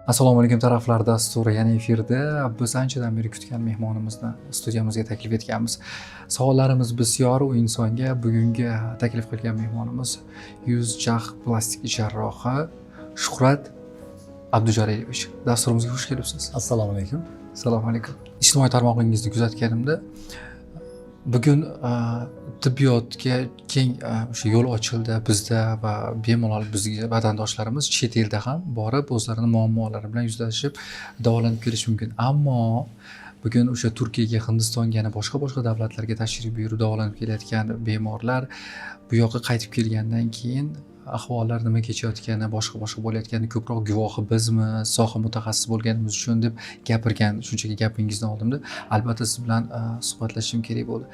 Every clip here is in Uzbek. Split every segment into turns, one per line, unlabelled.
Assalomu alaykum taraflar dasturi yana efirda. Biz anchadan beri kutgan mehmonimizni studiyamizga taklif etganmiz. Savollarimiz bisyor u insonga. Bugungi taklif qilgan mehmonimiz yuz jag' plastik jarrohi Shuhrat Abdujalilович. Dasturimizga xush kelibsiz.
Assalomu alaykum.
Assalomu alaykum. Ijtimoiy tarmog'ingizni kuzatganimda bugun tibbiyotga keng o'sha yo'l ochildi bizda va bemalol bizga vatandoshlarimiz chet elda ham borib o'zlarining muammolari bilan yuzlashib davolanib kelishi mumkin. Ammo bugun o'sha Turkiyaga, Hindistonga, yana boshqa davlatlarga tashrif buyurib davolanib kelayotgan bemorlar bu yoqqa qaytib kelgandan keyin ahvollar nima kechayotgani, boshqa bo'layotgani ko'proq guvohi bizmi, soha mutaxassis bo'lganimiz uchun deb gapirgan. Shunchaki gapingizdan oldimda albatta siz bilan suhbatlashishim kerak bo'ldi.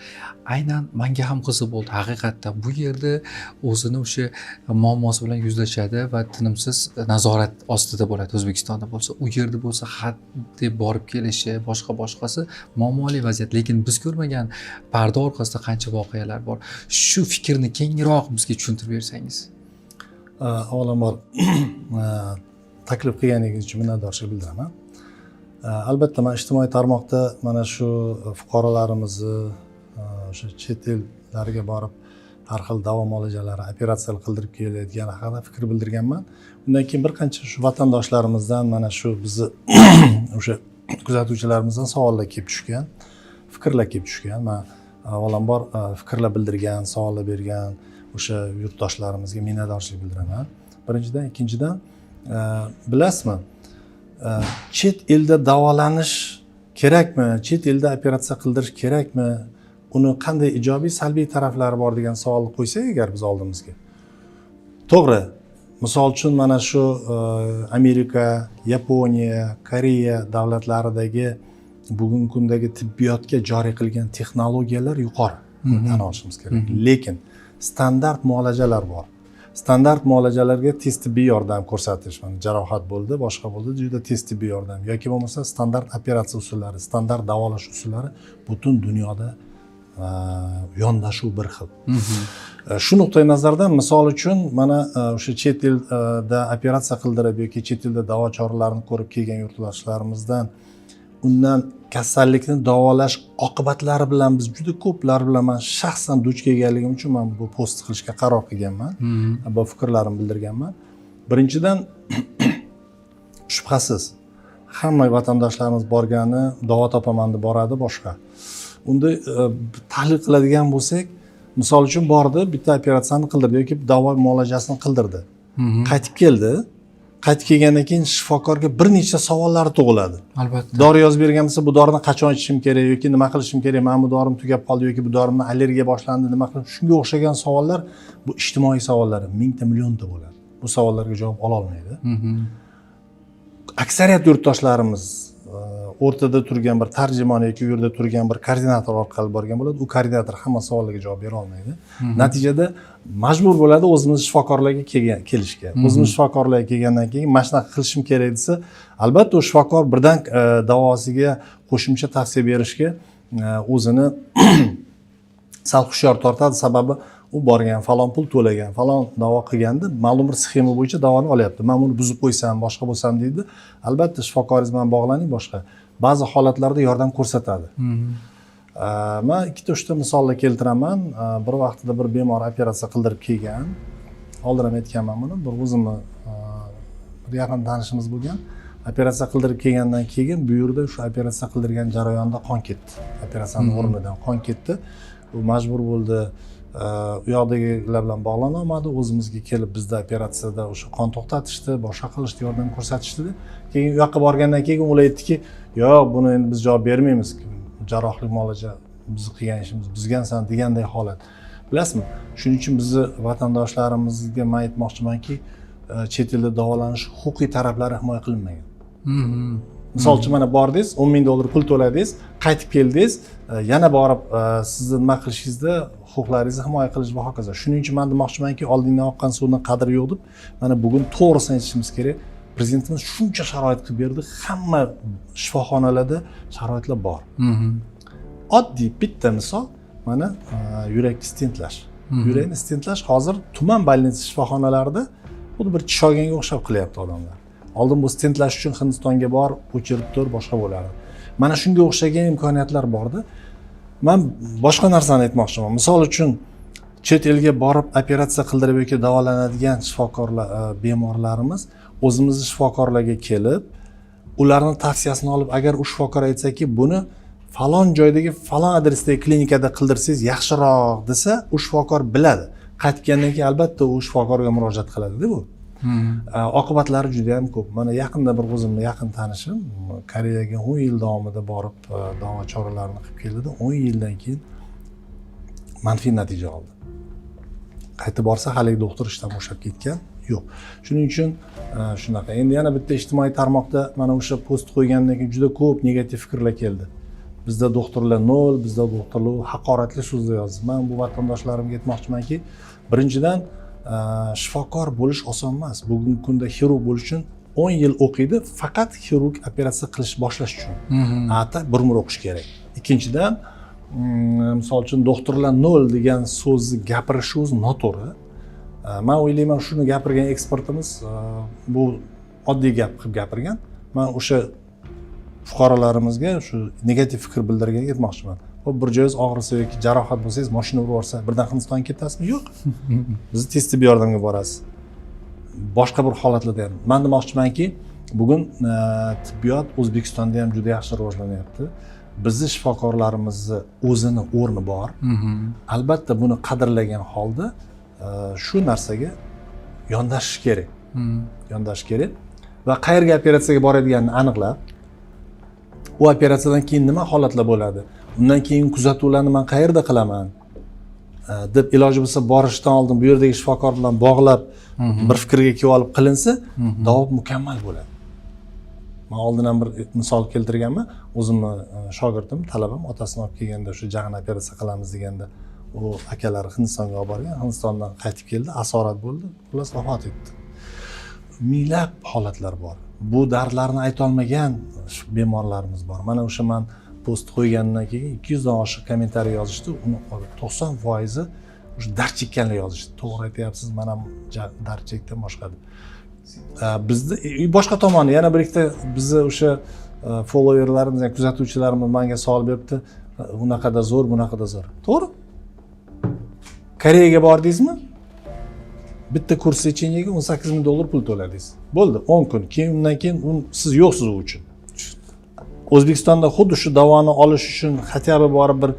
Aynan menga ham qiziq bo'ldi. Haqiqatda bu yerda o'zini o'sha muammosi bilan yuzlashadi va tinimsiz nazorat ostida bo'ladi. O'zbekistonda bo'lsa, u yerda bo'lsa xat deb borib kelishi, boshqasi muammoli vaziyat. Lekin biz ko'rmagan parda orqasida qancha voqealar bor. Shu fikrni kengroq bizga tushuntirib bersangiz.
Avvalambor taklif qilganingiz uchun minnatdorchilik bildiraman. Albatta men ijtimoiy tarmoqda mana shu fuqarolarimizni o'sha chet ellariga borib har xil davo muolajalari, operatsiyalar qildirib kelayotgani haqida fikr bildirganman. Undan keyin bir qancha shu vatandoshlarimizdan mana shu bizni o'sha kuzatuvchilarimizdan savollar kelib tushgan, fikrlar kelib tushgan. Men avvalambor fikrlar bildirgan, savollar bergan o'sha yurtdoshlarimizga minnatdorchilik bildiraman. Birinchidan, ikkinchidan bilasizmi, chet elda davolanish kerakmi, chet elda operatsiya qildirish kerakmi, uni qanday ijobiy, salbiy taraflari bor degan savolni qo'ysak agar biz oldimizga. To'g'ri, misol uchun mana shu Amerika, Yaponiya, Koreya davlatlaridagi bugungi kundagi tibbiyotga joriy qilgan texnologiyalar yuqori, tan olishimiz kerak. Lekin standart muolajalar bor. Standart muolajalarga tez tibbiy yordam ko'rsatish, mana jarohat bo'ldi, boshqa bo'ldi, juda tez tibbiy yordam yoki bo'lmasa standart operatsiya usullari, standart davolash usullari butun dunyoda yondashuv bir xil. Shu nuqtai nazardan misol uchun mana o'sha chet elda operatsiya qildirib yoki chet elda davo choralarini ko'rib kelgan yurtdoshlarimizdan undan kasallikni davolash oqibatlari bilan biz juda ko'plar bilan men shaxsan duch kelganligim uchun men bu post qilishga qaror qilganman. Bu fikrlarimni bildirganman. Birinchidan shubhasiz hamma vatandoshlarimiz borgani davo topaman deb boradi boshqa. Unda tahlil qiladigan bo'lsak, misol uchun bordi, bitta operatsiyani qildirdi yoki davo muolajasini qildirdi. Qaytib keldi. Qaytib kelgandan keyin shifokorga bir nechta savollar tug'iladi.
Albatta.
Dori yozib bergan bo'lsa, bu dorini qachon ichishim kerak yoki nima qilishim kerak, men bu dorim tugab qoldi yoki bu dorimdan allergiya boshlandi, nima qilib, shunga o'xshagan savollar bu ijtimoiy savollar, mingta millionta bo'ladi. Bu savollarga javob ola olmaydi. Aksariyat yurtdoshlarimiz o'rtada turgan bir tarjimon yoki u yerda turgan bir koordinator orqali borgan bo'ladi. U koordinator hamma savollarga javob bera olmaydi. Natijada majbur bo'ladi o'zimiz shifokorlarga kelishga. O'zimiz shifokorlarga kelgandan keyin mana shunaqa qilishim kerak desa, albatta u shifokor birdan davosiga qo'shimcha tavsiya berishga o'zini sal hushyor tortadi, sababi u borgan, falon pul to'lagan, falon davo qilganda ma'lum bir sxema bo'yicha davoni olyapti. Men buni buzib qo'ysam, boshqa bo'lsam deydi. Albatta shifokoringiz bilan bog'laning boshqa. Ba'zi holatlarda yordam ko'rsatadi. Men ikkita uchta misollar keltiraman. Bir vaqtida bir bemor operatsiya qildirib kelgan. Oldin ham aytganman buni. Bir o'zimni bir yaqin tanishimiz bo'lgan. Operatsiya qildirib kelgandan keyin bu yerda shu operatsiya qildirgan jarayonda qon ketdi. Operatsiyaning o'rnidan qon ketdi. U majbur bo'ldi u yoqdagilar bilan bog'lana olmadi, o'zimizga kelib bizda operatsiyada o'sha qon to'xtatishdi, boshqa qilishdi, yordam ko'rsatishdi. Keyin u yoqqa borgandan keyin ular aytdiki, "Yo'q, buni endi biz javob bermaymiz. Jarrohlik muolaja biz qilgan ishimiz buzgansan" deganday holat. Bilasizmi? Shuning uchun bizni vatandoshlarimizga men aytmoqchimanki, chet elda davolanish huquqiy taraflari himoya qilinmagan. Misol uchun mana bordingiz, 10 ming dollar pul to'ladingiz, qaytib keldingiz, yana borib sizni nima qilishingizda huquqlaringizni himoya qilish va hokazo. Shuning uchun men demoqchimanki, oldingdan oqqan suvning qadri yo'q deb, mana bugun to'g'risini aytishimiz kerak. Prezidentimiz shuncha sharoit qilib berdi, hamma shifoxonalarda sharoitlar bor. Oddiy bitta misol, mana yurakni stentlash. Yurakni stentlash hozir tuman больница shifoxonalarida xuddi bir tish olganga o'xshab qilyapti odamlar. oldin bu stentlash uchun Hindistonga bor, o'chirib tur, boshqa bo'lardi. Mana shunga o'xshagan imkoniyatlar bordi. Men boshqa narsani aytmoqchiman. Misol uchun chet elga borib operatsiya qildirib yoki davolanadigan shifokorlar, bemorlarimiz o'zimizning shifokorlarga kelib, ularning tavsiyasini olib, agar u shifokor aytsaki, buni falon joydagi, falon adresdagi klinikada qildirsangiz yaxshiroq desa, u shifokor biladi. Qaytgandan keyin albatta u shifokorga murojaat qiladi-da bu. Oqibatlari juda ham ko'p. Mana yaqinda bir o'zimning yaqin tanishim Koreyaga 10 yil davomida borib davo choralarini qilib keldi. 10 yildan keyin manfiy natija oldi. Qaytib borsa haligi doktor ishdan bo'shab ketgan. Yo'q. Shuning uchun shunaqa. Endi yana bitta ijtimoiy tarmoqda mana o'sha post qo'ygandan keyin juda ko'p negativ fikrlar keldi. Bizda doktorlar nol, bizda doktorlar haqoratli so'zlar yozdi. Men bu vatandoshlarimga aytmoqchimanki, birinchidan shifokor bo'lish oson emas. Bugungi kunda xirurg bo'lish uchun 10 yil o'qiydi, faqat xirurg operatsiya qilish boshlash uchun. Ata bir umr o'qish kerak. Ikkinchidan, misol uchun doktorlar nol degan so'zni gapirish o'zi noto'g'ri. Men o'ylayman, shuni gapirgan ekspertimiz bu oddiy gap qilib gapirgan. Men o'sha fuqarolarimizga shu negativ fikr bildirganga aytmoqchiman. Xo'p, bir joyingiz og'risa yoki jarohat bo'lsangiz, mashina urib yorsa, birdan Hindistonga ketasizmi? Yo'q. Siz tez tibbiy yordamga borasiz. Boshqa bir holatlarda ham. Men demoqchimanki, bugun tibbiyot O'zbekistonda ham juda yaxshi rivojlanyapti. Bizning shifokorlarimizni o'zini o'rni bor. Albatta buni qadrlagan holda shu narsaga yondashish kerak. Yondashish kerak va qayerga operatsiyaga boradiganini aniqlab, u operatsiyadan keyin nima holatlar bo'ladi? Undan keyin kuzatuvlarni men qayerda qilaman? Deb iloji bo'lsa borishdan oldin bu yerdagi shifokor bilan bog'lab bir fikrga kelib olib qilinsa, davo mukammal bo'ladi. Men oldin ham bir misol keltirganman. O'zimni shogirdim, talabam otasini olib kelganda shu jag'ini operatsiya qilamiz deganda, u akalari Hindistonga olib borgan, Hindistondan qaytib keldi, asorat bo'ldi, xullas vafot etdi. Minglab holatlar bor. Bu dardlarni ayta olmagan bemorlarimiz bor. Mana o'sha men post qo'ygandan keyin 200 dan oshiq kommentariy yozishdi. Uni 90% o'sha dard chekkanlar yozishdi. To'g'ri aytyapsiz, men ham dard chekdim, boshqa deb. Bizda boshqa tomoni yana bir ikkita bizni o'sha followerlarimiz, ya'ni kuzatuvchilarimiz menga savol beribdi. Bunaqada zo'r, bunaqada zo'r. To'g'ri? Koreyaga bordingizmi? Bitta kurs lecheniyaga $18,000 pul to'ladingiz. Bo'ldi, 10 kun. Keyin undan keyin siz yo'qsiz u uchun. O'zbekistonda xuddi shu davoni olish uchun хотя бы borib bir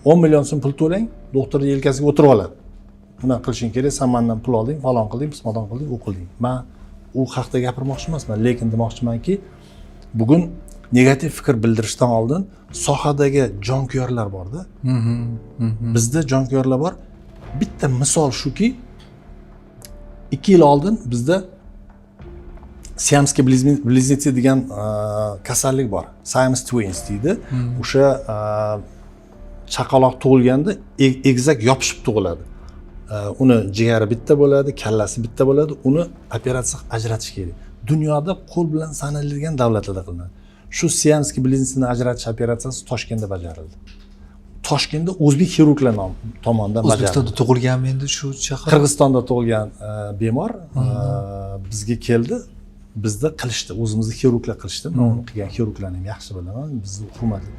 10 million so'm pul to'lang, doktor yelkasiga o'tirib oladi. Buni qilishing kerak, sen mendan pul olding, falon qilding, pismadon qilding, o'qilding. Men u haqda gapirmoqchi emasman, lekin demoqchimanki, bugun negativ fikr bildirishdan oldin sohadagi jonkuyarlar bor-da. Bizda jonkuyarlar bor. Bitta misol shuki, 2 yil oldin bizda Siamskiy blizniцы degan kasallik bor. Siamese twins deydi. O'sha chaqaloq tug'ilganda egizak yopishib tug'iladi. Uni jigari bitta bo'ladi, kallasi bitta bo'ladi. Uni operatsiya ajratish kerak. Dunyoda qo'l bilan sanaladigan davlatlarda qilinadi. Shu Siamskiy bliznicini ajratish operatsiyasi Toshkentda bajarildi. Toshkentda o'zbek xirurglar tomonidan bajarildi.
O'zbekistonda tug'ilganmi endi shu shahar?
Qirg'izistonda tug'ilgan bemor bizga keldi. Bizda qilishdi, o'zimizni xirurglar qilishdi. Men uni qilgan xirurglarni ham yaxshi bilaman, bizni hurmatli.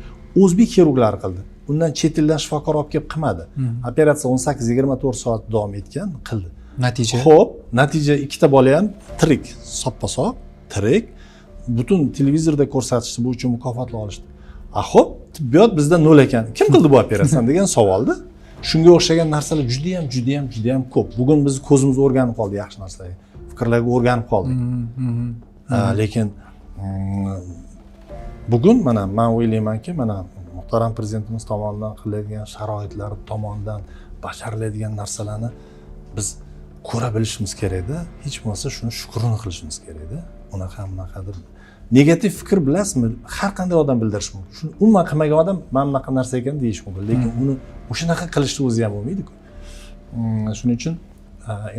O'zbek xirurglari qildi. Undan chet eldan shifokor olib kelib qilmadi. Operatsiya 18-24 soat davom etgan, qildi.
Natija?
Xo'p, natija ikkita bola ham tirik, soppa-sop, tirik. Butun televizorda ko'rsatishdi, bu uchun mukofotlar olishdi. Xo'p, tibbiyot bizda nol ekan. Kim qildi bu operatsiyani degan savolda. Shunga o'xshagan narsalar juda ham ko'p. Bugun biz ko'zimiz o'rganib qoldi yaxshi narsalarga. Fikrlarga o'rganib qoldik. Lekin bugun mana men o'ylaymanki, mana muhtaram prezidentimiz tomonidan qilinadigan sharoitlar tomonidan bajariladigan narsalarni biz ko'ra bilishimiz kerak-da. Hech bo'lmasa shuni shukrini qilishimiz kerak-da. Unaqa deb negativ fikr bilasizmi? Har qanday odam bildirish mumkin. Shuni umuman qilmagan odam mana bunaqa narsa ekan deyish mumkin, lekin uni o'shanaqa qilishni o'zi ham bo'lmaydi-ku. Shuning uchun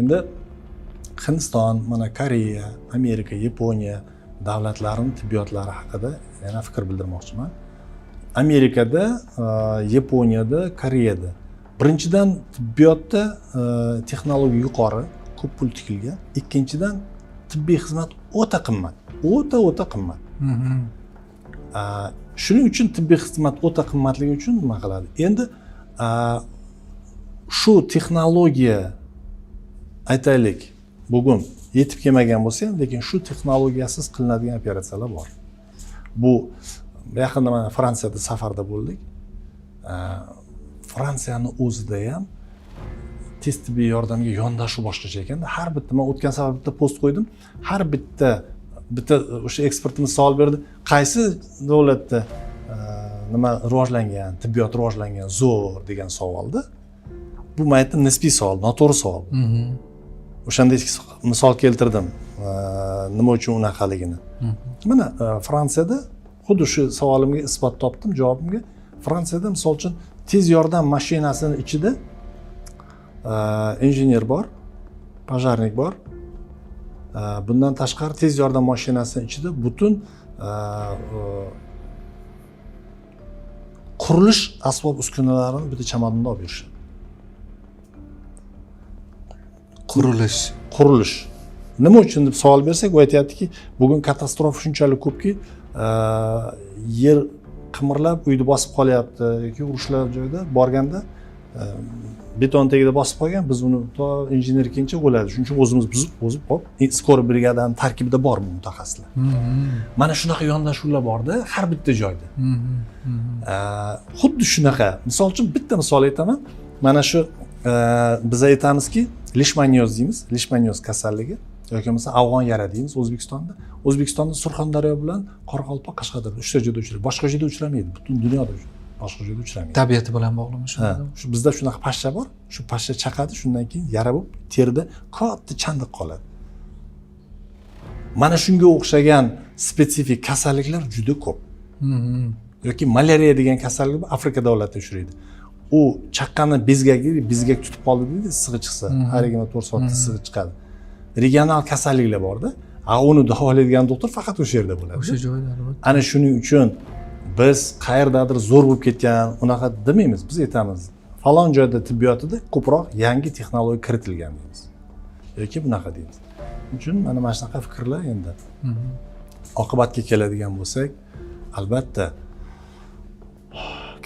endi Hindiston, mana Koreya, Amerika, Yaponiya davlatlarining tibbiyotlari haqida yana fikr bildirmoqchiman. Amerikada, Yaponiyada, Koreyada birinchidan tibbiyotda texnologiya yuqori, ko'p pul tikilgan. Ikkinchidan tibbiy xizmat o'ta qimmat. O'ta qimmat. Shuning uchun tibbiy xizmat o'ta qimmatligi uchun nima qiladi? Endi shu texnologiya aytaylik, bugun yetib kelmagan bo'lsa ham, lekin shu texnologiyasiz qilinadigan operatsiyalar bor. Bu yaqinda mana Fransiyada safarda bo'ldik. Fransiyani o'zida ham tez tibbiy yordamga yondashuv boshqacha ekanda. Har bitta, men o'tgan safar bitta post qo'ydim. Har bitta o'sha ekspertimiz savol berdi. Qaysi davlatda nima rivojlangan, tibbiyot rivojlangan, zo'r degan savolda. Bu men aytdim, nisbiy savol, noto'g'ri savol. O'shanda misol keltirdim, nima uchun unaqaligini. Mana Fransiyada xuddi shu savolimga isbot topdim, javobimga. Fransiyada misol uchun tez yordam mashinasini ichida injener bor, pojarnik bor. Bundan tashqari tez yordam mashinasining ichida butun qurilish asbob uskunalarini bitta chamadonda olib yurishadi. Qurilish. Nima uchun deb savol bersak, u aytayaptiki, bugun katastrofa shunchalik ko'pki, yer qimirlab uyni bosib qolyapti yoki urushlar joyida borganda beton tagida bosib qolgan, biz uni to injener kelguncha o'ladi. Shuning uchun o'zimiz buzib hop, skor brigadani tarkibida bor bu mutaxassislar. Mana shunaqa yondashuvlar borda har bitta joyda. Xuddi shunaqa. Misol uchun bitta misol aytaman. Mana shu biz aytamizki, lishmanyoz deymiz, lishmanyoz kasalligi yoki bo'lmasa afg'on yara deymiz O'zbekistonda. O'zbekistonda Surxondaryo bilan Qoraqalpoq, Qashqadaryo 3 ta joyda uchraydi. Boshqa joyda uchramaydi. Butun dunyoda boshqa joyda uchramaydi.
Tabiati bilan bog'liq shunda.
Shu bizda shunaqa pashsha bor. Shu pashsha chaqadi, shundan keyin yara bo'lib terida katta chandiq qoladi. Mana shunga o'xshagan spetsifik kasalliklar juda ko'p. Yoki malariya degan kasallik Afrika davlatida uchraydi. U chaqqani bezgak tutib qoldi deydi, issig'i chiqsa, har 24 soatda issig'i chiqadi. Regional kasalliklar borda, uni davolaydigan doktor faqat o'sha yerda bo'ladi.
O'sha joyda.
Ana shuning uchun biz qayerdadir zo'r bo'lib ketgan, unaqa demaymiz. Biz aytamiz, falon joyda tibbiyotida ko'proq yangi texnologiya kiritilgan deymiz. Yoki bunaqa deymiz. Uchun mana shunaqa fikrlar endi. Oqibatga keladigan bo'lsak, albatta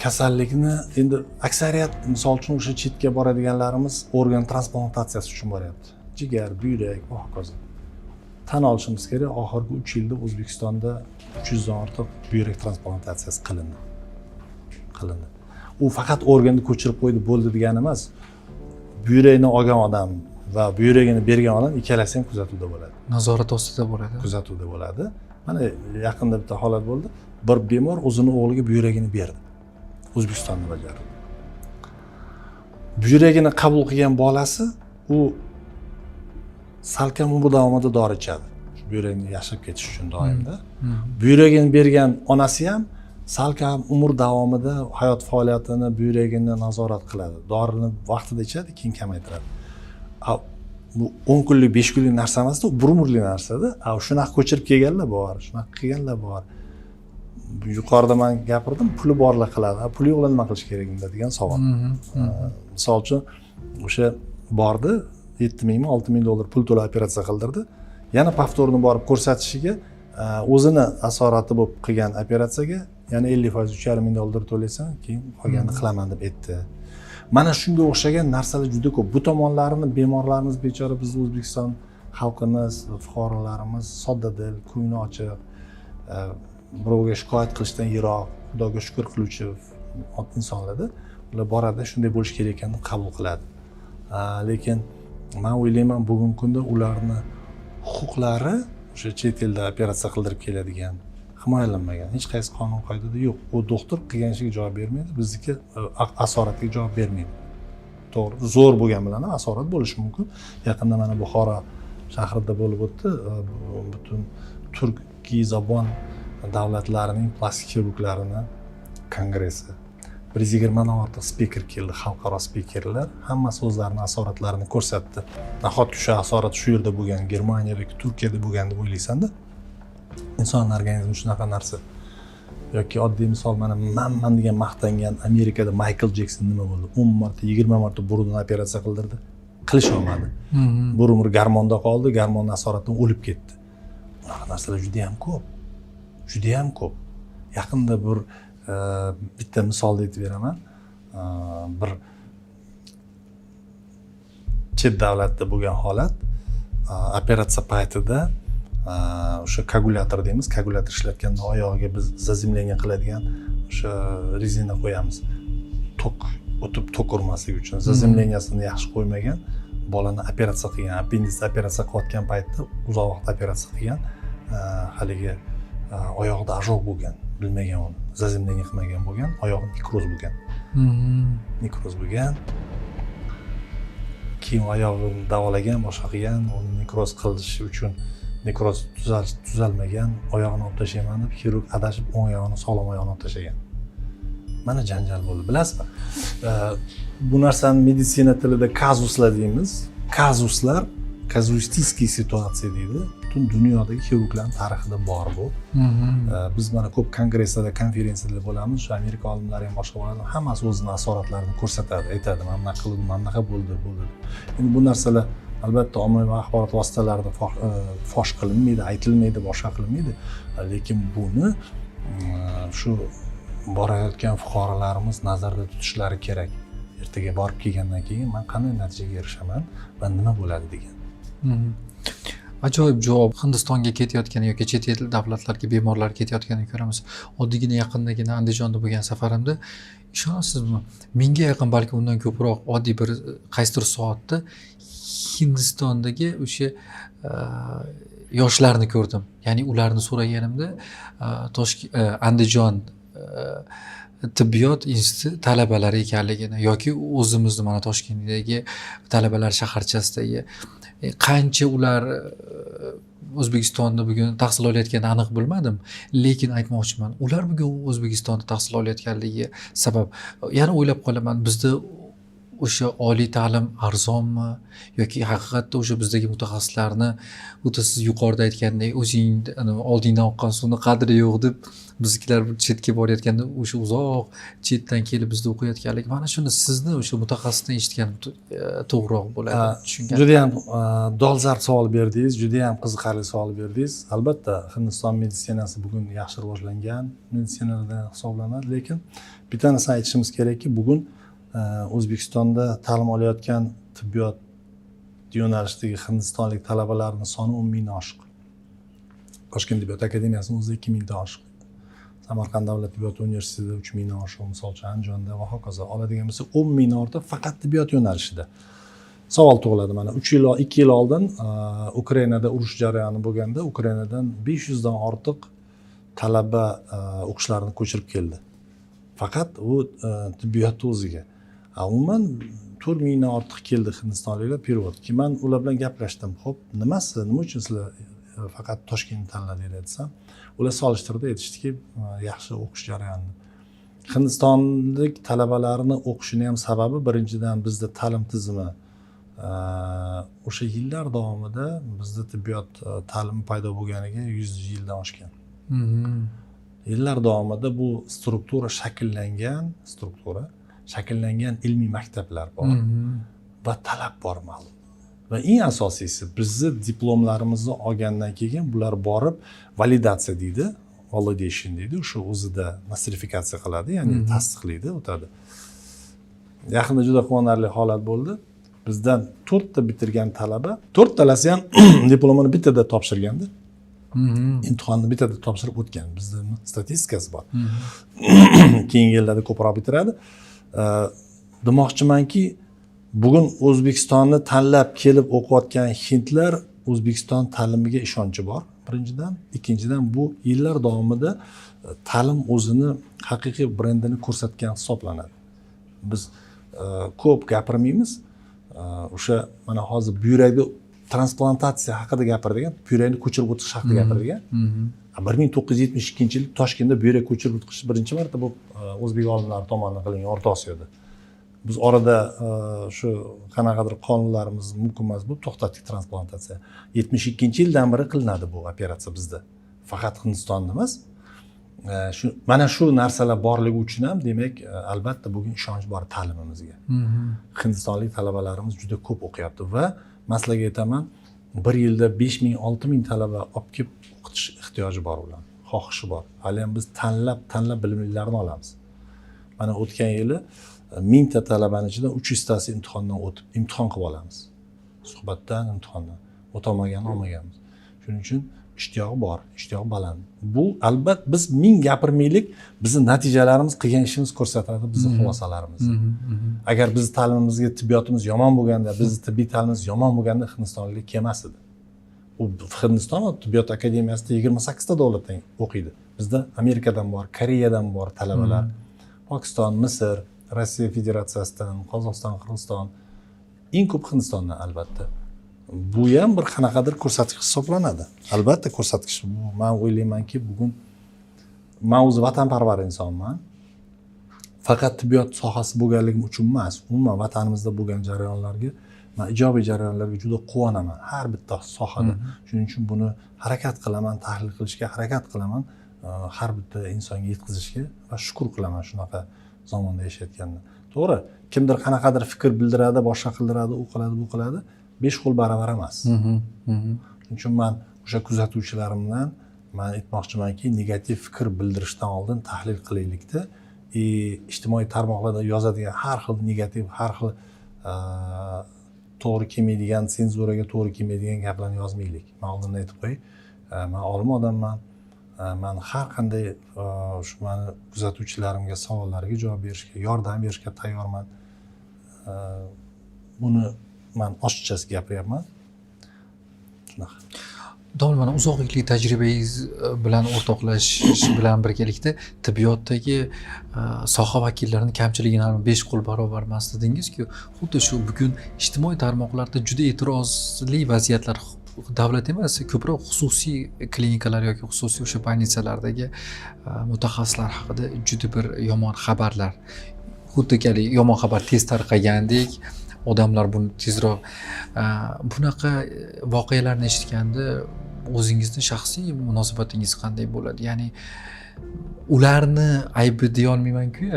kasallikni endi aksariyat misol uchun o'sha chetga boradiganlarimiz organ transplantatsiyasi uchun boryapti. Jigar, buyrak va hokazo. Tan olishimiz kerak, oxirgi 3 yilda O'zbekistonda 300 dan ortiq buyrak transplantatsiyasi qilindi. U faqat organni ko'chirib qo'ydi bo'ldi degani emas. Buyrakni olgan odam va buyragini bergan odam ikkalasi ham kuzatuvda bo'ladi.
Nazorat ostida bo'ladi.
Kuzatuvda bo'ladi. Mana yaqinda bitta holat bo'ldi. Bir bemor o'zini o'g'liga buyragini berdi. O'zbekistonda bajardi. Buyragini qabul qilgan bolasi u salkam umr davomida dori ichadi. Buyrakni yashab ketish uchun doimda. Buyragini bergan onasi ham salkam umr davomida hayot faoliyatini, buyragini nazorat qiladi. Dorini vaqtida ichadi, keyin kamaytiradi. Bu 10 kunlik, 5 kunlik narsa emas-da, bir umrlik narsa-da. Shunaqa ko'chirib kelganlar bor, shunaqa qilganlar bor. Yuqorida men gapirdim, puli borlar qiladi. Puli yo'qlar nima qilish kerak unda degan savol. Misol uchun o'sha bordi, 7 mingmi, 6 ming dollar pul to'lab operatsiya qildirdi. Yana повторni borib ko'rsatishiga, o'zini asorati bo'lib qilgan operatsiyaga yana 50%, 3,5 ming dollar to'laysan, keyin qolganini qilaman deb aytdi. Mana shunga o'xshagan narsalar juda ko'p. Bu tomonlarini bemorlarimiz bechora biz O'zbekiston xalqimiz, fuqarolarimiz soddadil, ko'ngli ochiq, birovga shikoyat qilishdan yiroq, Xudoga shukr qiluvchi insonlarda ular boradi, shunday bo'lish kerak ekanini qabul qiladi. Lekin men o'ylayman, bugungi kunda ularni huquqlari o'sha chet elda operatsiya qildirib keladigan himoyalanmagan. Hech qaysi qonun qoidada yo'q. U doktor qilgan ishiga javob bermaydi, bizniki asoratiga javob bermaydi. To'g'ri, zo'r bo'lgan bilan ham asorat bo'lishi mumkin. Yaqinda mana Buxoro shahrida bo'lib o'tdi, butun turkiy zabon davlatlarining plastik xirurglarini kongressi. 120 dan ortiq spiker keldi, xalqaro spikerlar, hammasi o'zlarining asoratlarini ko'rsatdi. Nahotki shu asorat shu yerda bo'lgan, Germaniyada yoki Turkiyada bo'lgan deb o'ylaysan-da. Inson organizmi shunaqa narsa. Yoki oddiy misol, mana man degan maqtangan Amerikada Michael Jackson nima bo'ldi? 10 marta, 20 marta burunini operatsiya qilisholmadi. Bir umr garmonda qoldi, garmon asoratidan o'lib ketdi. Bunaqa narsalar juda ham ko'p. Juda ham ko'p. Yaqinda bir bitta misolni aytib beraman. Bir chet davlatda bo'lgan holat, operatsiya paytida o'sha koagulyator deymiz, koagulyator ishlatganda oyog'iga biz zazemlение qiladigan o'sha rezina qo'yamiz. Tok o'tib tok urmasligi uchun zazemleniyasini yaxshi qo'ymagan, bolani operatsiya qilgan, appendis operatsiya qilayotgan paytda uzoq vaqt operatsiya qilgan, haligi oyog'ida ожог bo'lgan, bilmagan uni, zazemlение qilmagan bo'lgan, oyog'i nekroz bo'lgan. Nekroz bo'lgan. Keyin oyog'ini davolagan, boshqa qilgan, uni nekroz qilish uchun nekroz tuzalmagan, oyog'ini olib tashlayman deb xirurg adashib o'ng oyog'ini, sog'lom oyog'ini olib tashlagan. Mana janjal bo'ldi, bilasizmi? Bu narsani meditsina tilida kazuslar deymiz. Kazuslar, kazuistiskiy situatsiya deydi. Butun dunyodagi xirurglarning tarixida bor bu. Biz mana ko'p kongresslarda, konferensiyalarda bo'lamiz, shu Amerika olimlari ham boshqa bo'ladi, hammasi o'zini asoratlarini ko'rsatadi, aytadi, mana bunaqa qildim, mana bunaqa bo'ldi. Endi bu narsalar albatta ommaviy axborot vositalarida fosh qilinmaydi, aytilmaydi, boshqa qilinmaydi. Lekin buni shu borayotgan fuqarolarimiz nazarda tutishlari kerak. Ertaga borib kelgandan keyin men qanday natijaga erishaman va nima bo'ladi degan.
Ajoyib javob. Hindistonga ketayotgan yoki chet el davlatlarga bemorlar ketayotganini ko'ramiz. Oddiygina yaqindagina Andijonda bo'lgan safarimda ishonasizmi? Menga yaqin, balki undan ko'proq oddiy bir qaysidir soatda Hindistondagi o'sha yoshlarni ko'rdim. Ya'ni ularni so'raganimda Andijon tibbiyot instituti talabalari ekanligini yoki o'zimizni mana Toshkentdagi talabalar shaharchasidagi qancha ular O'zbekistonda bugun tahsil olayotgani aniq bilmadim, lekin aytmoqchiman, ular bugun O'zbekistonda tahsil olayotganligi sabab yana o'ylab qolaman, bizda o'sha oliy ta'lim arzonmi yoki haqiqatda o'sha bizdagi mutaxassislarni o'ta siz yuqorida aytgandek o'zing oldingdan oqqan suvni qadri yo'q deb biznikilar chetga borayotganda o'sha uzoq chetdan kelib bizda o'qiyotganlik, mana shuni sizni o'sha mutaxassisdan eshitganim to'g'riroq bo'ladi. Tushungan.
Juda ham dolzarb savol berdingiz, juda ham qiziqarli savol berdingiz. Albatta Hindiston meditsinasi bugun yaxshi rivojlangan meditsinalardan hisoblanadi, lekin bitta narsani aytishimiz kerakki, bugun O'zbekistonda ta'lim olayotgan tibbiyot yo'nalishidagi hindistonlik talabalarning soni 10 mingdan oshiq. Toshkent tibbiyot akademiyasining o'zida 2 mingdan oshiq. Samarqand davlat tibbiyot universitetida 3 mingdan oshiq, misol uchun Andijonda va hokazo. Oladigan bo'lsa 10 mingdan ortiq faqat tibbiyot yo'nalishida. Savol tug'iladi, mana 2 yil oldin Ukrainada urush jarayoni bo'lganda Ukrainadan 500 dan ortiq talaba o'qishlarini ko'chirib keldi. Faqat u tibbiyot o'ziga. Umuman 4 mingdan ortiq keldi hindistonliklar perevod. Men ular bilan gaplashdim. Xo'p, nima uchun sizlar faqat Toshkentni tanladinglar desam, ular solishtirdi, aytishdiki, yaxshi o'qish jarayoni. Hindistonlik talabalarni o'qishini ham sababi birinchidan bizda ta'lim tizimi o'sha yillar davomida bizda tibbiyot ta'limi paydo bo'lganiga 100 yildan oshgan. Yillar davomida bu struktura shakllangan ilmiy maktablar bor va talab bor ma'lum. Va eng asosiysi, bizni diplomlarimizni olgandan keyin bular borib validatsiya deydi, validation deydi, o'sha o'zida nostrifikatsiya qiladi, ya'ni tasdiqlaydi, o'tadi. Yaqinda juda quvonarli holat bo'ldi. Bizdan 4 ta bitirgan talaba, 4 talasi ham diplomini bittada topshirgandi. Imtihonni bittada topshirib o'tgan. Bizda statistikasi bor. Keyingi yillarda ko'proq bitiradi. Demoqchimanki, bugun O'zbekistonni tanlab kelib o'qiyotgan hindlar O'zbekiston ta'limiga ishonchi bor. Birinchidan, ikkinchidan bu yillar davomida ta'lim o'zini haqiqiy brendini ko'rsatgan hisoblanadi. Biz ko'p gapirmaymiz. O'sha mana hozir buyrakda transplantatsiya haqida gapiradigan, buyrakni ko'chirib o'tish haqida gapiradigan. 1972-yil Toshkentda buyrak ko'chirib o'tish birinchi marta bu o'zbek olimlari tomonidan qilingan O'rta Osiyoda. Biz orada shu qanaqadir qonunlarimiz mumkin emas bu to'xtatdik transplantatsiya. 72-yildan beri qilinadi bu operatsiya bizda. Faqat Hindistonda emas. shu mana shu narsalar borligi uchun ham demak albatta bugun ishonch bor ta'limimizga. Hindistonlik talabalarimiz juda ko'p o'qiyapti va man sizlarga aytaman, bir yilda 5000 6000 talaba olib kelib o'qitish ehtiyoji bor ularning, xohishi bor. Hali ham biz tanlab bilimlilarni olamiz. Mana o'tgan yili 1000 ta talabaning ichidan 300 tasi imtihondan o'tib, imtihon qilib olamiz. Suhbatdan, imtihondan o'tolmaganini olmaganmiz. Shuning uchun ishtiyoqi bor, ishtiyoqi baland. Bu albatta biz ming gapirmaylik, bizni natijalarimiz, qilgan ishimiz ko'rsatadi bizni xulosalarimizni. Agar biz ta'limimizga tibbiyotimiz yomon bo'lganda, bizni tibbiy ta'limimiz yomon bo'lganda Hindistonlik kelmas edi. U Hindiston tibbiyot akademiyasida 28 ta davlatdan o'qiydi. Bizda Amerikadan bor, Koreyadan bor talabalar, Pokiston, Misr, Rossiya Federatsiyasidan, Qozog'iston, Qirg'iziston, eng ko'p Hindistondan albatta. Bu ham bir qanaqadir ko'rsatkich hisoblanadi. Albatta ko'rsatkich. Men o'ylaymanki, bugun men o'zi vatanparvar insonman. Faqat tibbiyot sohasi bo'lganligim uchun emas, umuman vatanimizda bo'lgan jarayonlarga, men ijobiy jarayonlarga juda quvonaman har bitta sohada. Shuning uchun buni harakat qilaman, tahlil qilishga harakat qilaman, har bitta insonga yetkazishga va shukr qilaman shunaqa zamonda yashayotgandan. To'g'ri, kimdir qanaqadir fikr bildiradi, boshqa qildiradi, u qiladi, bu qiladi. 5 qo'l baravar emas. Shuning uchun men o'sha kuzatuvchilarimdan men aytmoqchimanki, negativ fikr bildirishdan oldin tahlil qilaylikda, ijtimoiy tarmoqlarda yozadigan har xil negativ, har xil to'g'ri kelmaydigan, senzuraga to'g'ri kelmaydigan gaplarni yozmaylik. Men oldindan aytib qo'yay, men olim odamman. Men har qanday shu meni kuzatuvchilarimga savollariga javob berishga, yordam berishga tayyorman. Buni men ochiqchasi gapiryapman. Shunaqa.
Domla, mana uzoq yillik tajribangiz bilan o'rtoqlashish bilan birgalikda tibbiyotdagi soha vakillarini kamchiligini 5 qo'l barobar emas dedingiz-ku, xuddi shu bugun ijtimoiy tarmoqlarda juda e'tirozli vaziyatlar, davlat emas, ko'proq xususiy klinikalar yoki xususiy o'sha больницаlardagi mutaxassislar haqida juda bir yomon xabarlar. Xuddi yomon xabar tez tarqagandek, odamlar buni tezroq bunaqa voqealarni eshitganda o'zingizni shaxsiy munosabatingiz qanday bo'ladi? Ya'ni ularni aybi deya olmayman-ku.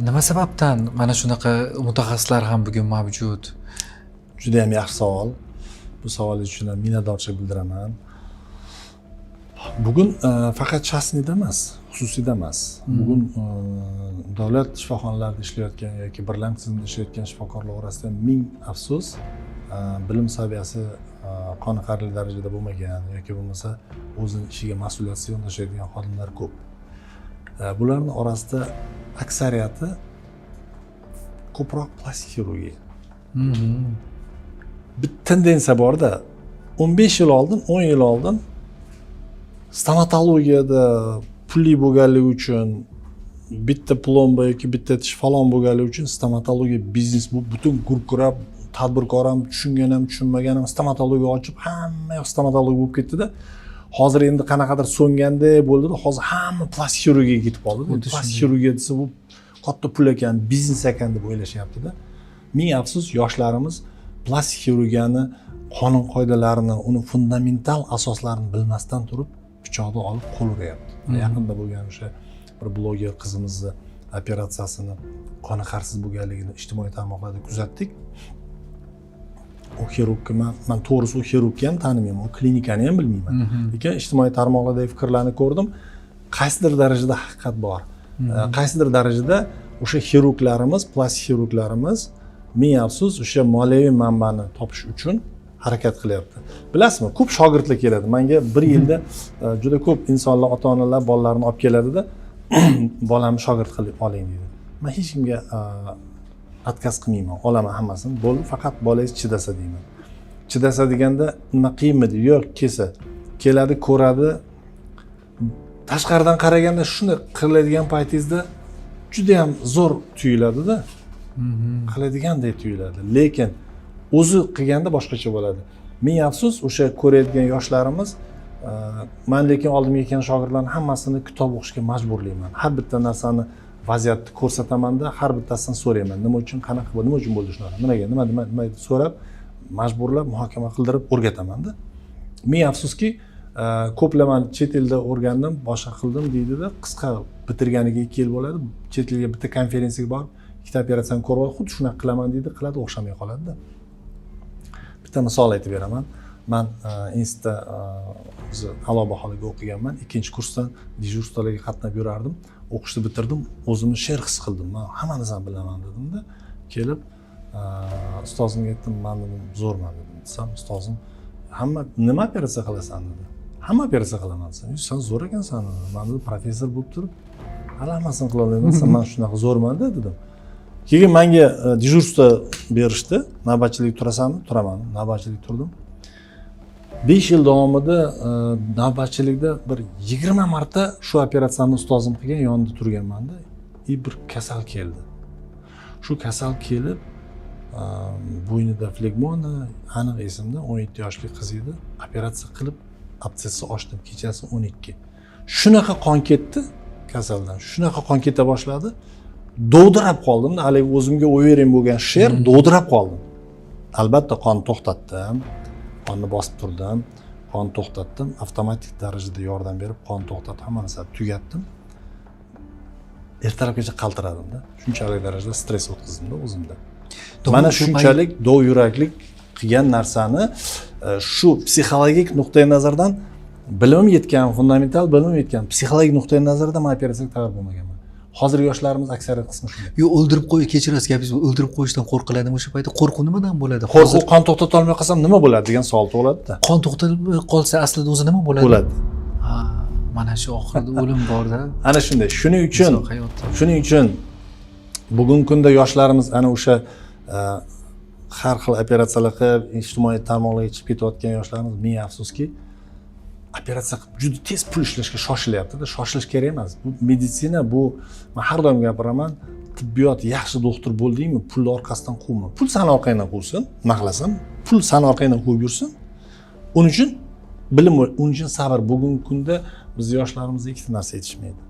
Nima sababdan mana shunaqa mutaxassislar ham bugun mavjud?
Juda ham yaxshi savol. Bu savolingiz uchun minnatdorchilik bildiraman. Bugun faqat shaxsiyda emas, xususiyda emas. Bugun davlat shifoxonalarida ishlayotgan yoki birlam tizimda ishlayotgan shifokorlar orasida ming afsus, bilim saviyasi qoniqarli darajada bo'lmagan yoki bo'lmasa o'zining ishiga mas'uliyatsiz yondashadigan xodimlar ko'p. Bularning orasida aksariyati ko'proq plastik xirurgiya. Bir tendensiya borda 15 yil oldin, 10 yil oldin stomatologiyada pulli bo'lganligi uchun bitta plomba yoki bitta tish falon bo'lganligi uchun stomatologiya biznes bu butun gurkurab, tadbirkor ham tushungan ham tushunmagan ham stomatologiya ochib hamma yoq stomatolog bo'lib ketdi-da. Hozir endi qanaqadir so'nganday bo'ldi-da, hozir hamma plastik xirurgiyaga ketib qoldi. Plastik xirurgiya desa bu katta pul ekan, biznes ekan deb o'ylashyapti-da. Ming afsus, yoshlarimiz plastik xirurgiyani qonun qoidalarini, uni fundamental asoslarini bilmasdan turib pichoqni olib qo'l uryapti. Yaqinda bo'lgan o'sha bir bloger qizimizni operatsiyasini qoniqarsiz bo'lganligini ijtimoiy tarmoqlarda kuzatdik. O xirurgni men to'g'risi u xirurgni ham tanimayman, u klinikani ham bilmayman. Lekin ijtimoiy tarmoqlardagi fikrlarni ko'rdim. Qaysidir darajada haqiqat bor. Qaysidir darajada o'sha xirurglarimiz, plastik xirurglarimiz ming afsus o'sha moliyaviy manbani topish uchun harakat qilyapti. Bilasizmi, ko'p shogirdlar keladi. Menga bir yilda juda ko'p insonlar, ota-onalar bolalarini olib keladi-da, bolamni shogird qilib oling deydi. Men hech kimga отказ qilmayman, olaman hammasini. Bo'ldi, faqat bolangiz chidasa deyman. Chidasa deganda nima qiyinmidi? Yo'q, kelsa, keladi, ko'radi. Tashqaridan qaraganda shuni qiladigan paytingizda juda ham zo'r tuyuladi-da. Qiladiganday tuyuladi. Lekin o'zi qilganda boshqacha bo'ladi. Ming afsus, o'sha ko'rayotgan yoshlarimiz, men lekin oldimga kelgan shogirdlarning hammasini kitob o'qishga majburlayman. Har bitta narsani, vaziyatni ko'rsataman-da, har bittasini so'rayman. Nima uchun, qanaqa bo'ldi, nima uchun bo'ldi shunaqa? Nimaga, nima so'rab, majburlab, muhokama qildirib o'rgataman-da. Ming afsuski, ko'plaman chet elda o'rgandim, boshqa qildim deydida, qisqa bitirganiga 2 yil bo'ladi. Chet elga bitta konferensiyaga borib, ikkita operatsiyani ko'rib olib, xuddi shunaqa qilaman deydi, qiladi, o'xshamay qoladi-da. Bitta misol aytib beraman. Men institutda o'zi a'lo baholarga o'qiganman. 2-kursdan dejurstvalarga qatnab yurardim. O'qishni bitirdim, o'zimni sher his qildim. Men hamma narsani bilaman dedim-da. Kelib ustozimga aytdim, men zo'rman dedim. Desam, ustozim hamma nima operatsiya qilasan dedi. Hamma operatsiya qilaman desam, sen zo'r ekansan dedi. Men dedi, professor bo'lib turib, hali hammasini qila olmayman. Men shunaqa zo'rman-da dedim. Keyin menga dejurstvo berishdi. Navbatchilik turasanmi? Turaman. Navbatchilik turdim. 5 yil davomida navbatchilikda bir 20 marta shu operatsiyani ustozim qilgan yonida turganman-da. Bir kasal keldi. Shu kasal kelib, bo'ynida flegmona, aniq esimda 17 yoshli qiz edi. Operatsiya qilib, absessni ochdim kechasi 12. Shunaqa qon ketdi kasaldan. Shunaqa qon keta boshladi. Dovdirab qoldim-da, haligi o'zimga o'yering bo'lgan sher dovdirab qoldim. Albatta qon to'xtatdim. Qonni bosib turdim, qon to'xtatdim, avtomatik darajada yordam berib qon to'xtatib, hamma narsani tugatdim. Ertalabgacha qaltiradim-da. Shunchalik darajada stress o'tkazdim-da o'zimda. Mana shunchalik dov yuraklik qilgan narsani shu psixologik nuqtai nazardan bilimim yetgan, fundamental bilimim yetgan, psixologik nuqtai nazardan men operatsiyaga tayyor bo'lmaganman. Hozirgi yoshlarimiz aksariyat qismi shunday.
Yo, o'ldirib kechirasiz gapingiz, o'ldirib qo'yishdan qo'rqiladimi o'sha paytda? Qo'rquv nimadan bo'ladi?
Qo'rquv qon to'xtata olmay qolsam nima bo'ladi degan savol tug'iladi-da.
Qon to'xtalib qolsa aslida o'zi nima bo'ladi?
Bo'ladi.
Ha, mana shu oxirida o'lim bor-da.
Ana shunday. Shuning uchun bugungi kunda yoshlarimiz ana o'sha har xil operatsiyalar qilib, ijtimoiy tarmoqlarga chiqib ketayotgan yoshlarimiz ming afsuski operatsiya qilib juda tez pul ishlashga shoshilyapti-da. Shoshilish kerak emas. Bu meditsina, bu men har doim gapiraman, tibbiyot yaxshi doktor bo'ldingmi, pulni orqasidan quvma. Pul sani orqangdan quvsin, nima qilasan? Pul sani orqangdan quvib yursin. Uning uchun bilim, uning uchun sabr. Bugungi kunda biz yoshlarimizga ikkita narsa yetishmaydi.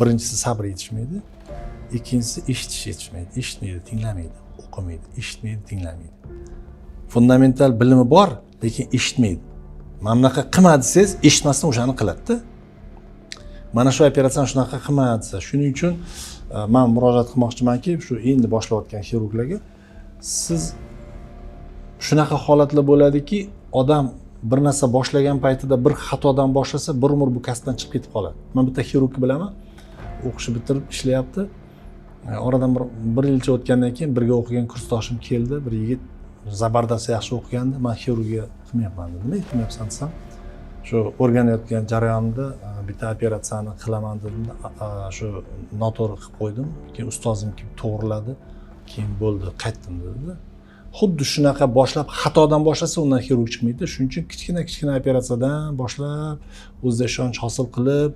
Birinchisi sabr yetishmaydi, ikkinchisi eshitish yetishmaydi. Eshitmaydi, tinglamaydi, o'qimaydi, eshitmaydi, tinglamaydi. Fundamental bilimi bor, lekin eshitmaydi. Mana bunaqa qilma desangiz, eshitmasdan o'shani qiladi-da. Mana shu operatsiyani shunaqa qilma desa, shuning uchun men murojaat qilmoqchimanki, shu endi boshlayotgan xirurglarga, siz shunaqa holatlar bo'ladiki, odam bir narsa boshlagan paytida bir xatodan boshlasa, bir umr bu kasbdan chiqib ketib qoladi. Men bitta xirurgni bilaman, o'qishni bitirib ishlayapti. Oradan bir yilcha o'tgandan keyin birga o'qigan kursdoshim keldi, bir yigit zabardast yaxshi o'qigandi. Men xirurgiya qilmayapman dedim. Nima qilmayapsan desam, shu o'rganayotgan jarayonimda bitta operatsiyani qilaman dedim. Shu noto'g'ri qilib qo'ydim. Keyin ustozim kelib to'g'riladi. Keyin bo'ldi, qaytdim dedi. Xuddi shunaqa boshlab, xatodan boshlasa undan xirurg chiqmaydi. Shuning uchun kichkina operatsiyadan boshlab, o'zida ishonch hosil qilib,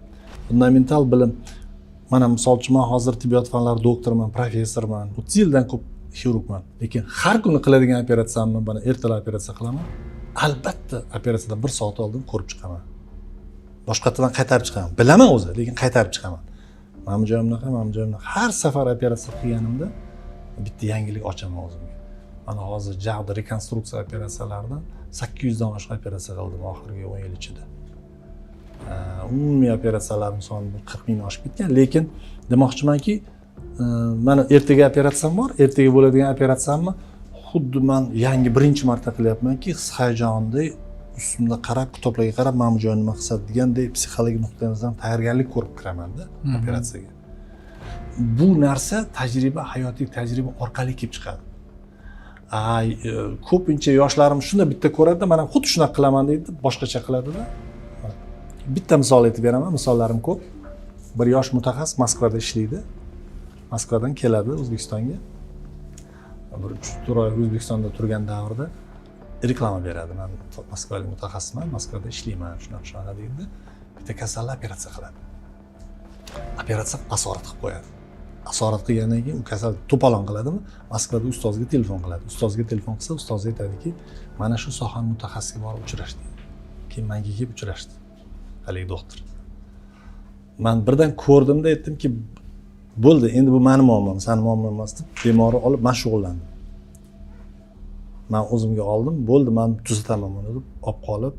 fundamental bilim. Mana misol uchun men hozir tibbiyot fanlari doktoriman, professorman. 30 yildan ko'p xirurgman. Lekin har kuni qiladigan operatsiyamni mana ertalab operatsiya qilaman. Albatta operatsiyadan 1 soat oldin ko'rib chiqaman. Boshqalardan qaytarib chiqaman. Bilaman o'zi, lekin qaytarib chiqaman. Mana bu joyim bunaqa, mana bu joyim bunaqa. Har safar operatsiya qilganimda bitta yangilik ochaman o'zimga. Mana hozir jag'da rekonstruksiya operatsiyalaridan 800 dan oshqa operatsiya qildim oxirgi 10 yil ichida. Umumiy operatsiyalarning soni 40 ming oshib ketgan, lekin demoqchimanki, mana ertaga operatsiyam bor, ertaga bo'ladigan operatsiyamni xuddi men yangi birinchi marta qilyapmanki, hayajonda ustimda qarab, kitoblarga qarab, mana bu joyni nima qilsa degandek psixologik nuqtai nazardan tayyorgarlik ko'rib kiraman-da operatsiyaga. Bu narsa tajriba, hayotiy tajriba orqali kelib chiqadi. Ko'pincha yoshlarimiz shunda bitta ko'radi, mana xuddi shunaqa qilaman deydi, boshqacha qiladi-da. Bitta misol aytib beraman, misollarim ko'p. Bir yosh mutaxassis Moskvada ishlaydi. Moskvadan keladi O'zbekistonga. Bir 3-4 oy O'zbekistonda turgan davrda reklama beradi. Men moskvalik mutaxassisman, Moskvada ishlayman, shunaqa deydi. Bitta kasalni operatsiya qiladi. Operatsiya asorat qilib qo'yadi. Asorat qilgandan keyin u kasal to'polon qiladimi? Moskvada ustozga telefon qiladi. Ustozga telefon qilsa, ustoz aytadiki, mana shu sohaning mutaxassisiga borib uchrash deydi. Keyin menga kelib uchrashdi. Haligi doktor. Men birdan ko'rdimda aytdimki, bo'ldi, endi bu meni muammom, seni muammom emas deb bemorni olib men shug'ullandim. man o'zimga oldim, bo'ldi, men tuzataman buni deb olib qolib,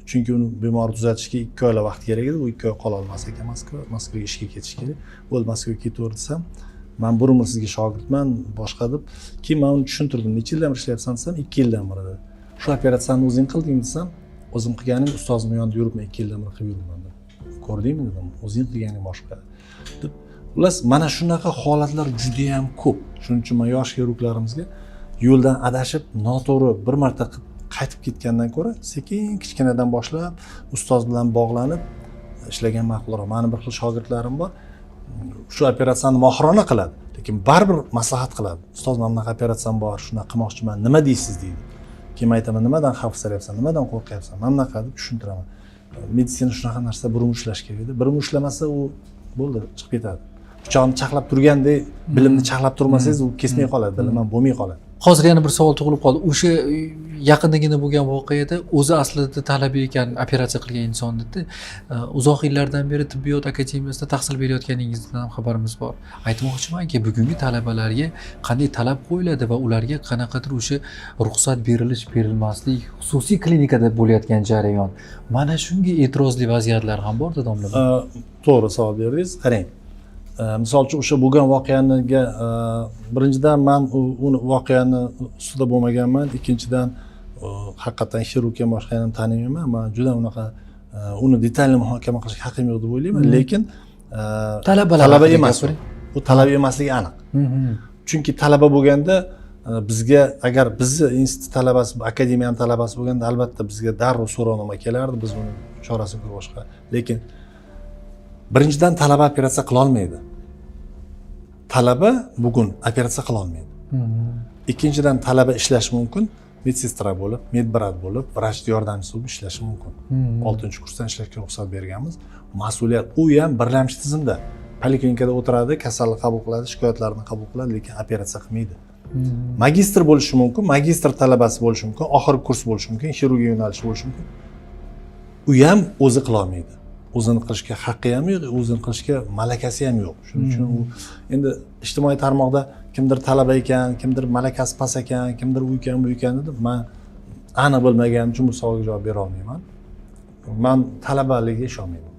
chunki uni bemorni tuzatishga 2 oylar vaqt kerak edi, u 2 oy qola olmas ekan Moskvaga ishga ketish kerak. Bo'ldi, Moskvaga ketaver desam, men bir umr sizga shogirdman, boshqa deb, keyin men uni tushuntirdim. Necha yildan beri ishlayapsan desam, 2 yildan beri dedi. Shu operatsiyani o'zing qildingmi desam, o'zim qilganim ustozim yonida yuribman, 2 yildan beri qilib yuribman dedi. Ko'rdingmi dedim, o'zing qilganing boshqa deb. Xullas, mana shunaqa holatlar juda ham ko'p. Shuning uchun men yosh xirurglarimizga yo'ldan adashib, noto'g'ri bir marta qaytib ketgandan ko'ra, sekin kichkinadan boshlab ustoz bilan bog'lanib ishlagan ma'qulroq. Meni bir xil shogirdlarim bor. Shu operatsiyani mohirona qiladi, lekin baribir maslahat qiladi. Ustoz, men bunaqa operatsiyam bor, shuni qilmoqchiman, nima deysiz deydi. Keyin aytaman, nimadan xavfsiralyapsan, nimadan qo'rqyapsan? Men bunaqa deb tushuntiraman. Meditsina shunaqa narsa, bir umr ishlash kerak edi. Bir umr ishlamasa u bo'ldi, chiqib ketadi. Pichoqni chaqlab turgandek, bilimni chaqlab turmasangiz u kesmay qoladi, bilim ham bo'lmay qoladi.
Hozir yana bir savol tug'ilib qoldi. O'sha yaqindagina bo'lgan voqeada o'zi aslida talabiy ekan, operatsiya qilgan inson dedi. Uzoq yillardan beri tibbiyot akademiyasida tahsil berayotganingizdan ham xabarimiz bor. Aytmoqchimanki, bugungi talabalarga qanday talab qo'yiladi va ularga qanaqadir o'sha ruxsat berilmaslik, xususiy klinikada bo'layotgan jarayon. Mana shunga e'tirozli vaziyatlar ham bor-da, domla.
To'g'ri savol berdingiz. Qarang. Misol uchun o'sha bo'lgan voqeaniga birinchidan men uni voqeani ustida bo'lmaganman, ikkinchidan haqiqatan xirurgiyani boshqani tanimayman. Men juda unaqa uni detalli muhokama qilishga haqqim yo'q deb o'ylayman, lekin talaba emas. Bu talaba emasligi aniq. Chunki talaba bo'lganda bizga, agar bizni institut talabasi, akademiyani talabasi bo'lganda albatta bizga darrov so'rovnoma kelardi, biz uni chorasini ko'rib boshqa. Lekin birinchidan talaba operatsiya qila olmaydi. Talaba bugun operatsiya qila olmaydi. Ikkinchidan talaba ishlashi mumkin, medsestra bo'lib, medbrat bo'lib, vrach yordamchisi bo'lib ishlashi mumkin. 6-kursdan ishlashga ruxsat berganmiz. Mas'uliyat u ham birlamchi tizimda. Poliklinikada o'tiradi, kasallik qabul qiladi, shikoyatlarni qabul qiladi, lekin operatsiya qilmaydi. Magistr bo'lishi mumkin, magistr talabasi bo'lishi mumkin, oxirgi kurs bo'lishi mumkin, xirurgiya yo'nalishi bo'lishi mumkin. U ham o'zi qila olmaydi. O'zini qilishga haqqi ham yo'q, o'zini qilishga malakasi ham yo'q. Shuning uchun u endi ijtimoiy tarmoqda kimdir talaba ekan, kimdir malakasi past ekan, kimdir u ekan, bu ekan deb, men aniq bilmaganim uchun bu savolga javob bera olmayman. Men talabalikka ishonmayman.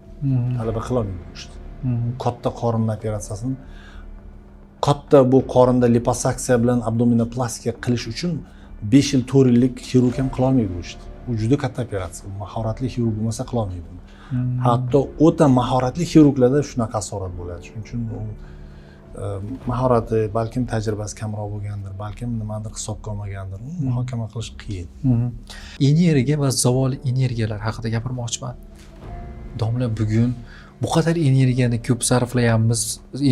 Talaba qila olmaydi bu ishni. Katta qorin operatsiyasini, katta bu qorinda liposaksiya bilan abdominoplastika qilish uchun 5 yil, 4 yillik xirurg ham qila olmaydi bu ishni. Bu juda katta operatsiya. Mahoratli xirurg bo'lmasa qila olmaydi. Hatto o'ta mahoratli xirurglarda shunaqa asorat bo'ladi. Shuning uchun mahorati, balkim tajribasi kamroq bo'lgandir, balkim nimadir hisobga olmagandir. Muhokama qilish qiyin.
Energiya va zavol energiyalar haqida gapirmoqchiman. Domla, bugun bu qadar energiyani ko'p sarflayapmiz,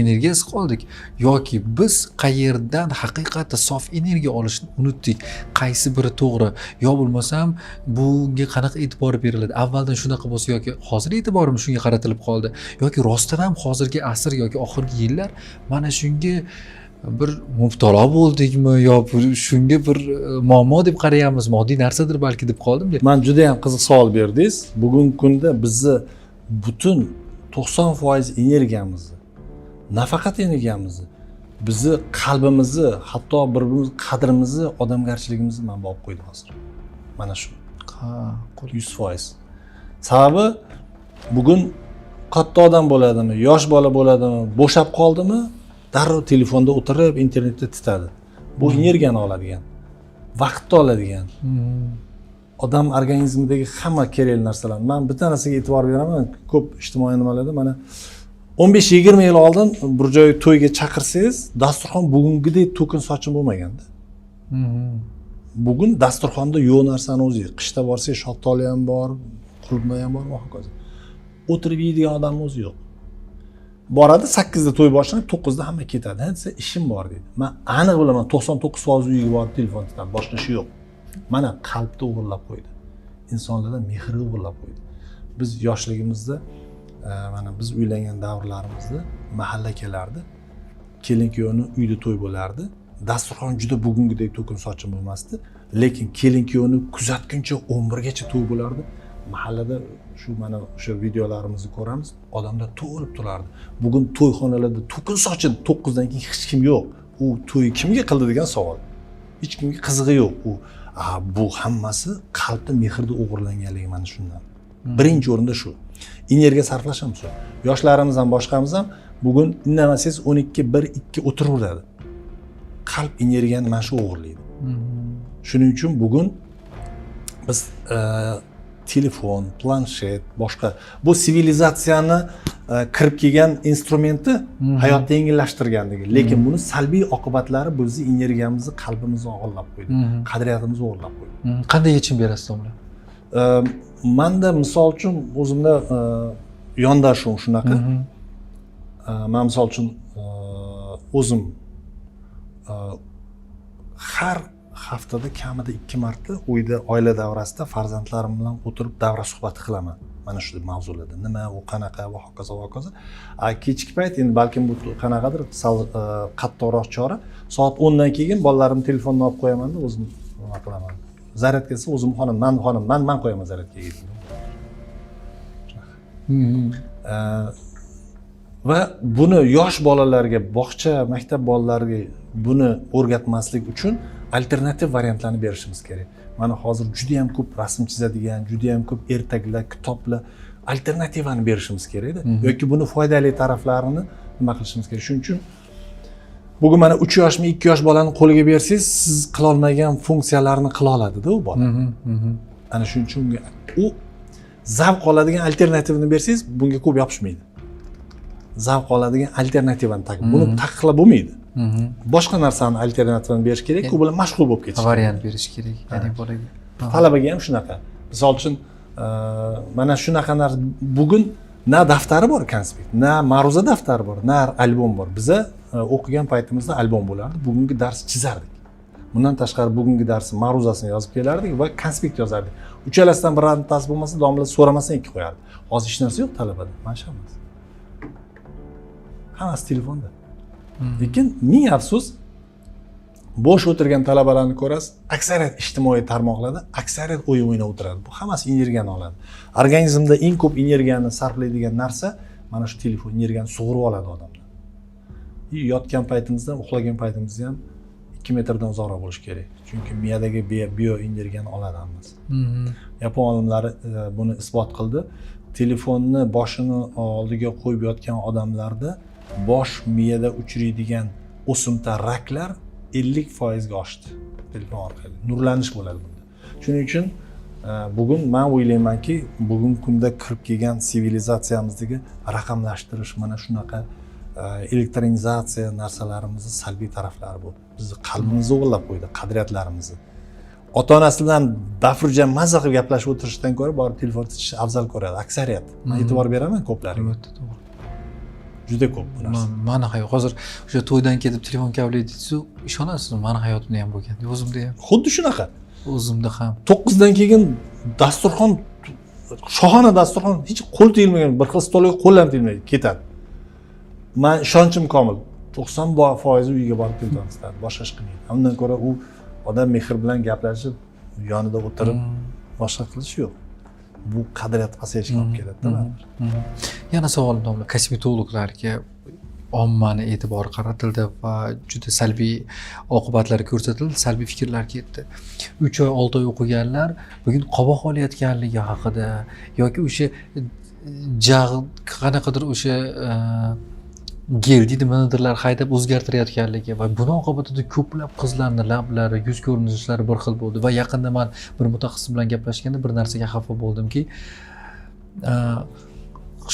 energiyasiz qoldik yoki biz qayerdan haqiqatda sof energiya olishni unutdik? Qaysi biri to'g'ri? Yo bo'lmasam bunga qanaqa e'tibor beriladi? Avvaldan shunaqa bo'lsa yoki hozir e'tiborimiz shunga qaratilib qoldi? Yoki rostdan ham hozirgi asr yoki oxirgi yillar mana shunga bir mubtalo bo'ldikmi yo shunga bir muammo deb qarayapmiz, moddiy narsadir balki deb qoldim.
Men juda ham qiziq savol berdingiz. Bugungi kunda bizni butun 90% energiyamizni, nafaqat energiyamizni, bizni qalbimizni, hatto bir-birimiz qadrimizni, odamgarchiligimizni men olib qo'ydi hozir. Mana shu. 100%. Sababi bugun katta odam bo'ladimi, yosh bola bo'ladimi, bo'shab qoldimi, darrov telefonda o'tirib, internetda titadi. Bu energiyani oladigan, vaqtni oladigan. Odam organizmidagi hamma kerakli narsalar. Men bitta narsaga e'tibor beraman, ko'p ijtimoiy nimalarda mana 15-20 yil oldin bir joyga to'yga chaqirsangiz, dasturxon bugungidek to'kin sochin bo'lmaganda. Bugun dasturxonda yo'q narsani o'zi, qishda borsangiz shaftoli ham bor, qulupna ham bor va hokazo. O'tirib yeydigan odamning o'zi yo'q. Boradi 8 da to'y boshlanib, 9 da hamma ketadi. Desa ishim bor deydi. Men aniq bilaman, 99% uyiga borib telefon tutadi, boshqa ishi yo'q. Mana qalbni o'g'irlab qo'ydi. Insonlardan mehri o'g'irlab qo'ydi. Biz yoshligimizda, mana biz uylangan davrlarimizda mahalla kelardi. Kelin-kuyovni uyda to'y bo'lardi. Dasturxon juda bugungidek to'kin sochin bo'lmasdi, lekin kelin-kuyovni kuzatguncha 11 gacha to'y bo'lardi. Mahallada shu mana o'sha videolarimizni ko'ramiz, odamlar to'lib turardi. Bugun to'yxonalarda to'kin sochin 9 dan keyin hech kim yo'q. U to'y kimga qildi degan savol. Hech kimga qizig'i yo'q. U Bu hammasi qalbni mehrda o'g'irlanganligi mana shundan. Birinchi o'rinda shu. Energiya sarflashamiz shu. Yoshlarimiz ham boshqamiz ham bugun indamasangiz 12, 1, 2 o'tiraveradi. Qalb energiyani mana shu o'g'irlaydi. Shuning uchun bugun biz telefon, planshet, boshqa bu sivilizatsiyani kirib kelgan instrumenti hayotni yengillashtirganligi, lekin buni salbiy oqibatlari bizni energiyamizni, qalbimizni o'g'irlab qo'ydi, qadriyatimizni o'g'irlab qo'ydi.
Qanday yechim berasiz domla?
Manda misol uchun o'zimda yondashuvim shunaqa. Men misol uchun o'zim har haftada kamida 2 marta uyda oila davrasida farzandlarim bilan o'tirib davra suhbati qilaman. Mana shu mavzularda nima, u qanaqa va hokazo va hokazo. Kechki payt endi balkim bu qanaqadir qattiqroq chora, soat 10 dan keyin bolalarimni telefonini olib qo'yaman-da, o'zim nima qilaman. Zaryadga kelsa o'zim xonim, man qo'yaman zaryadga. Va buni yosh bolalarga, bog'cha, maktab bolalariga buni o'rgatmaslik uchun alternativ variantlarni berishimiz kerak. Mana hozir juda ham ko'p rasm chizadigan, juda ham ko'p ertaklar, kitoblar alternativani berishimiz kerak-da. Yoki buni foydali taraflarini nima qilishimiz kerak. Shuning uchun bugun mana 3 yoshmi, 2 yosh bolani qo'liga bersangiz, siz qila olmagan funksiyalarni qila oladi-da u bola. Ana shuning uchun u zavq oladigan alternativni bersangiz, bunga ko'p yopishmaydi. Zavq oladigan alternativani buni taqiqlab bo'lmaydi. Boshqa narsani alternativani berish kerak, u bilan mashg'ul bo'lib ketish.
Variant berish kerak, ya'ni bolaga.
Talabaga ham shunaqa. Misol uchun mana shunaqa narsa bugun na daftari bor konspekt, na ma'ruza daftari bor, na albom bor. Biza o'qigan paytimizda albom bo'lardi, bugungi dars chizardik. Bundan tashqari bugungi darsni ma'ruzasini yozib kelardik va konspekt yozardik. Uchalasidan birortasi bo'lmasa, domla so'ramasdan ikki qo'yardi. Hozir hech narsa yo'q talabada, mana shu emas. Hammasi telefonda. Lekin ming afsus, bo'sh o'tirgan talabalarni ko'rasiz, aksariyat ijtimoiy tarmoqlarda aksariyat o'yin o'ynab o'tiradi. Bu hammasi energiyani oladi. Organizmda eng ko'p energiyani sarflaydigan narsa mana shu telefon energiyani sug'urib oladi odamdan. Yotgan paytimizda, uxlagan paytimizda ham 2 metrdan uzoqroq bo'lish kerak. Chunki miyadagi bioenergiyani oladi hammasi. Yapon olimlari buni isbot qildi. Telefonni boshini oldiga qo'yib yotgan odamlarda bosh miyada uchraydigan o'simta raklar 50% ga oshdi. Telefon orqali nurlanish bo'ladi bunda. Shuning uchun bugun men o'ylaymanki, bugungi kunda kirib kelgan sivilizatsiyamizdagi raqamlashtirish, mana shunaqa elektronizatsiya narsalarimizni salbiy taraflari bu. Bizni qalbimizni o'g'irlab qo'ydi, qadriyatlarimizni. Ota-onasidan bafurjan mazza qilib gaplashib o'tirishdan ko'ra borib telefon tutish afzal ko'radi aksariyat. Men e'tibor beraman ko'plariga.
To'g'ri.
Juda ko'p bu narsa.
Mani hayot hozir o'sha to'ydan ketib telefon kavlaydi deysiz, ishonasizmi? Mani hayotimda ham bo'lgan. O'zimda ham.
Xuddi shunaqa.
O'zimda ham.
9 dan keyin dasturxon, shohona dasturxon hech qo'l tegmagan, bir xil stolga qo'l ham tegmaydi, ketadi. Men ishonchim komil. 90% uyiga borib telefon istadi, boshqa ish qilmaydi. Undan ko'ra u odam mehr bilan gaplashib, yonida o'tirib boshqa qilish yo'q. Bu qadriyat pasayishga olib keladi-da.
Yana savolim domla, kosmetologlarga ommani e'tibori qaratildi va juda salbiy oqibatlar ko'rsatildi, salbiy fikrlar ketdi. 3 oy, 6 oy o'qiganlar bugun qoboq olayotganligi haqida yoki o'sha qanaqadir o'sha gel deydi, nimadirlar haydab o'zgartirayotganligi va buni oqibatida ko'plab qizlarning lablari, yuz ko'rinishlari bir xil bo'ldi va yaqinda men bir mutaxassis bilan gaplashganda bir narsaga xafa bo'ldimki,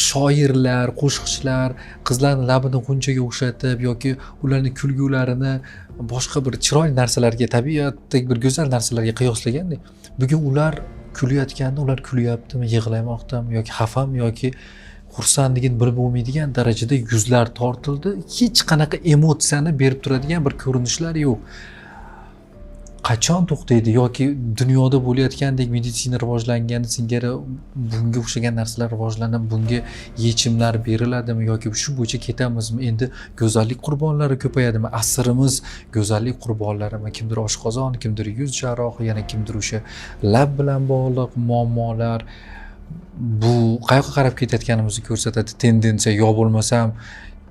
shoirlar, qo'shiqchilar qizlarning labini g'unchaga o'xshatib yoki ularning kulgularini boshqa bir chiroyli narsalarga, tabiatdagi bir go'zal narsalarga qiyoslaganda, bugun ular kulayotganda ular kulyaptimi, yig'lamoqdami yoki xafami yoki xursandligini bilib bo'lmaydigan darajada yuzlar tortildi. Hech qanaqa emotsiyani berib turadigan bir ko'rinishlar yo'q. Qachon to'xtaydi yoki dunyoda bo'layotgandek meditsina rivojlangani singari bunga o'xshagan narsalar rivojlanib, bunga yechimlar beriladimi yoki shu bo'yicha ketamizmi? Endi go'zallik qurbonlari ko'payadimi? Asrimiz go'zallik qurbonlarimi? Kimdir oshqozon, kimdir yuz jarrohi, yana kimdir o'sha lab bilan bog'liq muammolar. Bu qayoqqa qarab ketayotganimizni ko'rsatadi tendensiya, yo bo'lmasam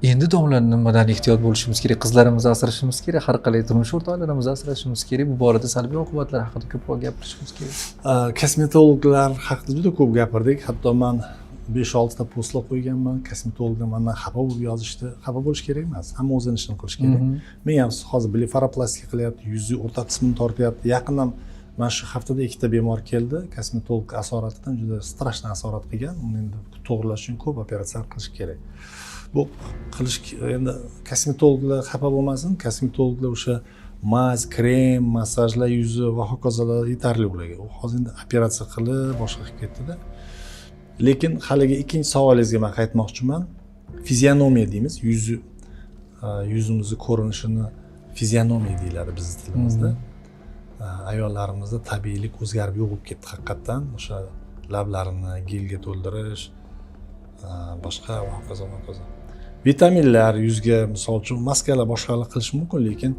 endi domla nimadan ehtiyot bo'lishimiz kerak? Qizlarimizni asrashimiz kerak, har qalay turmush o'rtoqlarimizni asrashimiz kerak. Bu borada salbiy oqibatlar haqida ko'proq gapirishimiz kerak.
Kosmetologlar haqida juda ko'p gapirdik. Hatto men 5-6 ta postlar qo'yganman. Kosmetologlar mendan xafa bo'lib yozishdi. Xafa bo'lish kerak emas. Hamma o'zini ishini qilish kerak. Men ham hozir blefaroplastika qilyapti, yuzni o'rta qismini tortyapti. Yaqindan mana shu haftada 2 ta bemor keldi. Kosmetolog asoratidan juda strashni asorat qilgan. Uni endi to'g'rilash uchun ko'p operatsiyalar qilish kerak. Bu qilish endi kosmetologlar xafa bo'lmasin. Kosmetologlar o'sha maz, krem, massajlar yuzi va hokazolar yetarli ularga. U hozir endi operatsiya qilib boshqa qilib ketdi-da. Lekin haligi ikkinchi savolingizga men qaytmoqchiman. Fizionomiya deymiz, yuzimizni ko'rinishini fizionomiya deyiladi bizning tilimizda. Ayollarimizda tabiiylik o'zgarib yo'qolib ketdi haqiqatdan. O'sha lablarini gelga to'ldirish, boshqa va hokazo. Vitaminlar yuzga misol uchun maskalar boshqalar qilish mumkin, lekin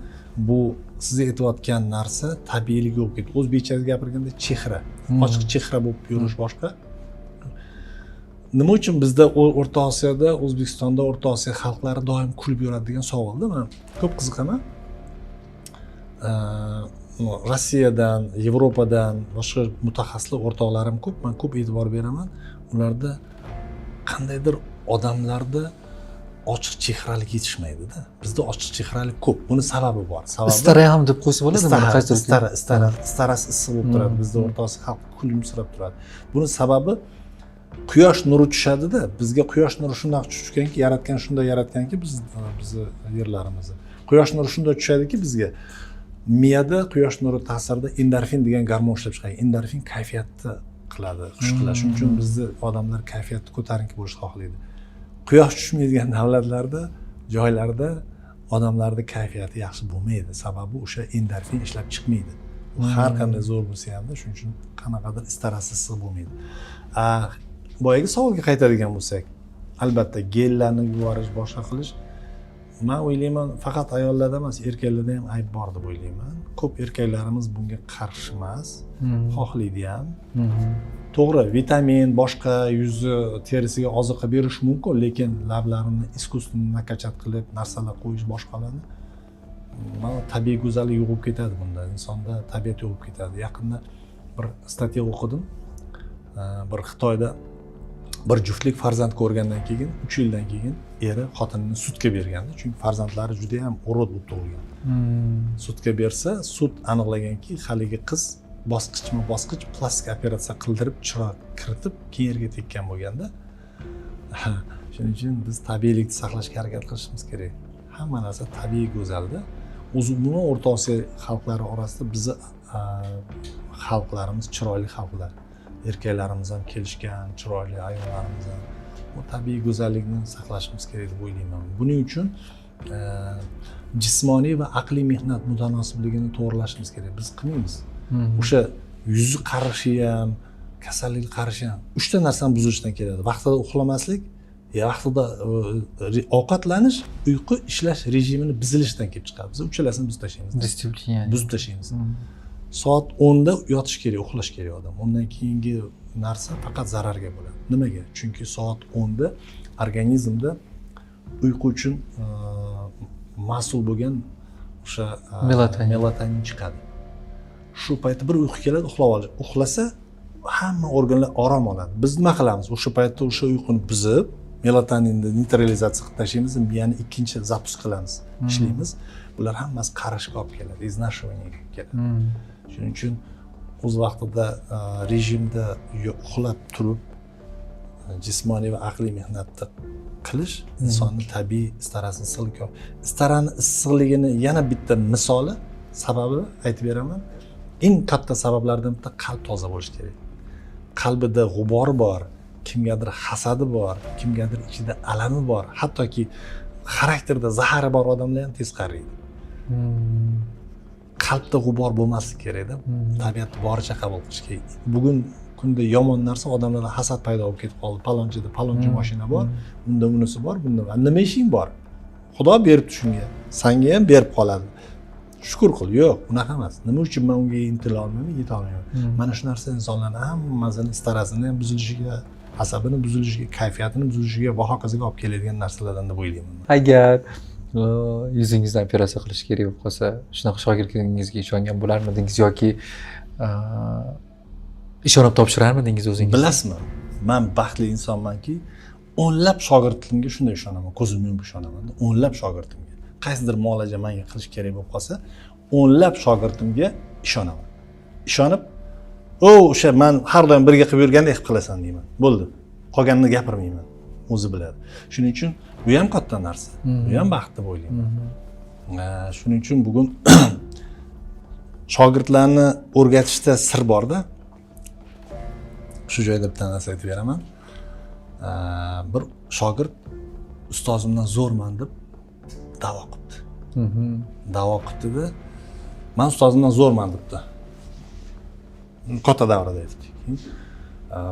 bu siz aytayotgan narsa tabiiylik yo'qolib ketdi. O'zbekchada gapirganda chehra, ochiq chehra bo'lib yurish boshqa. Nima uchun bizda O'rta Osiyoda, O'zbekistonda O'rta Osiyo xalqlari doim kulib yuradi degan savolda men ko'p qiziqaman. Rossiyadan, Yevropadan boshqa mutaxassislar o'rtoqlarim ko'p, men ko'p e'tibor beraman. Ularda qandaydir odamlarda ochiq chehralik yetishmaydi-da. Bizda ochiq chehralik ko'p. Buni sababi bor.
Istara ham deb qo'ysa bo'ladimi?
Istarasi issiq bo'lib turadi. Bizda O'rta Osiyo xalqi kulimsirab turadi. Buni sababi quyosh nuri tushadi-da. Bizga quyosh nuri shunday tushganki, yaratgan shunday yaratganki, bizni yerlarimizni. Quyosh nuri shunday tushadiki bizga miyada quyosh nuri ta'sirida endorfin degan gormon ishlab chiqadi. Endorfin kayfiyatni qiladi, xush qiladi. Shuning uchun bizni odamlar kayfiyatni ko'tarinki bo'lishni xohlaydi. Quyosh tushmaydigan davlatlarda, joylarda odamlarning kayfiyati yaxshi bo'lmaydi. Sababi o'sha endorfin ishlab chiqmaydi. Har qanday zo'r bo'lsa ham, shuning uchun qanaqadir istarasi issiq bo'lmaydi. Boyagi savolga qaytadigan bo'lsak, albatta gellarni yuvarish, boshqa qilish, men o'ylayman, faqat ayollarda emas, erkaklarda ham ayb bor deb o'ylayman. Ko'p erkaklarimiz bunga qarshi emas, xohlaydi ham. To'g'ri, vitamin, boshqa yuzi terisiga oziqa berish mumkin, lekin lablarini iskustiy nakachat qilib, narsalar qo'yish boshqalarni mana tabiiy go'zallik yo'qolib ketadi bunda. Insonda tabiat yo'qolib ketadi. Yaqinda bir statiya o'qidim. Bir Xitoyda bir juftlik farzand ko'rgandan keyin 3 yildan keyin eri xotinini sudga bergandi, chunki farzandlari juda ham o'rod bo'lib tug'ilgan. Sudga bersa, sud aniqlaganki, haligi qiz bosqichma-bosqich plastik operatsiya qildirib, chiroq kiritib, keyin yerga tekkan bo'lganda, shuning uchun biz tabiiylikni saqlashga harakat qilishimiz kerak. Hamma narsa tabiiy go'zalda. Umuman O'rta Osiyo xalqlari orasida bizni xalqlarimiz chiroyli xalqlar. Erkaklarimiz ham kelishgan, chiroyli ayollarimiz ham. Bu tabiiy go'zallikni saqlashimiz kerak deb o'ylayman. Buning uchun jismoniy va aqliy mehnat mutanosibligini to'g'rilashimiz kerak. Biz qilmaymiz. O'sha yuzi qarishi ham, kasallik qarishi ham 3 ta narsani buzilishdan keladi. Vaqtida uxlamaslik, vaqtida ovqatlanish, uyqu, ishlash rejimini buzilishdan kelib chiqadi. Biz uchalasini buzib tashlaymiz.
Disiplina, ya'ni.
Buzib tashlaymiz. Soat 10 da yotish kerak, uxlash kerak odam. Undan keyingi narsa faqat zararga bo'ladi. Nimaga? Chunki soat 10 da organizmda uyqu uchun mas'ul bo'lgan o'sha melatonin chiqadi. Shu paytda bir uyqu keladi, uxlab oladi. Uxlasa hamma organlar orom oladi. Biz nima qilamiz? O'sha paytda o'sha uyquni buzib, melatoninni neytralizatsiya qilib tashlaymiz, miyani ikkinchi zapus qilamiz, ishlaymiz. Bular hammasi qarashga olib keladi, iznashivaniyaga keladi. Shuning uchun o'z vaqtida rejimda uxlab turib jismoniy va aqliy mehnatni qilish insonning tabiiy istarasini issiqlikka. Istarani issiqligini yana bitta misoli, sababi aytib beraman. Eng katta sabablardan bitta qalb toza bo'lishi kerak. Qalbida g'ubori bor, kimgadir hasadi bor, kimgadir ichida alami bor, hattoki xarakterda zahari bor odamlar ham tez qariydi. Qalbda g'ubor bo'lmasligi kerak-da. Tabiatni boricha qabul qilish kerak. Bugun kunda yomon narsa odamlarda hasad paydo bo'lib ketib qoldi. Palonchida palonchi mashina bor, unda bunisi bor, bunda nima ishing bor? Xudo beribdi shunga. Senga ham berib qoladi. Shukr qil. Yo'q, unaqa emas. Nima uchun men unga intila olmayman, yeta olmayman? Mana shu narsa insonlarning hammasini istarasini ham buzilishiga asabini buzilishiga, kayfiyatini buzilishiga va hokazoga olib keladigan narsalardan deb o'ylayman.
Agar yuzingizdan operatsiya qilish kerak bo'lib qolsa, shunaqa shogirdligingizga ishongan bo'larmidingiz yoki ishonib topshirarmidingiz o'zingiz?
Bilasizmi? Men baxtli insonmanki, o'nlab shogirdimga shunday ishonaman, ko'zimni yumib ishonaman. O'nlab shogirdimga. Qaysidir muolaja menga qilish kerak bo'lib qolsa, o'nlab shogirdimga ishonaman. Ishonib, o'sha men har doim birga qilib yurgandek qilib qilasan deyman. Bo'ldi. Qolganini gapirmayman. O'zi biladi. Shuning uchun bu ham katta narsa. Bu ham baxt deb o'ylayman. Shuning uchun bugun shogirdlarni o'rgatishda sir borda. Shu joyda bitta narsa aytib beraman. Bir shogird ustozimdan zo'rman deb da'vo qildi. Da'vo qildi-da, men ustozimdan zo'rman debdi. Katta davrada aytdi.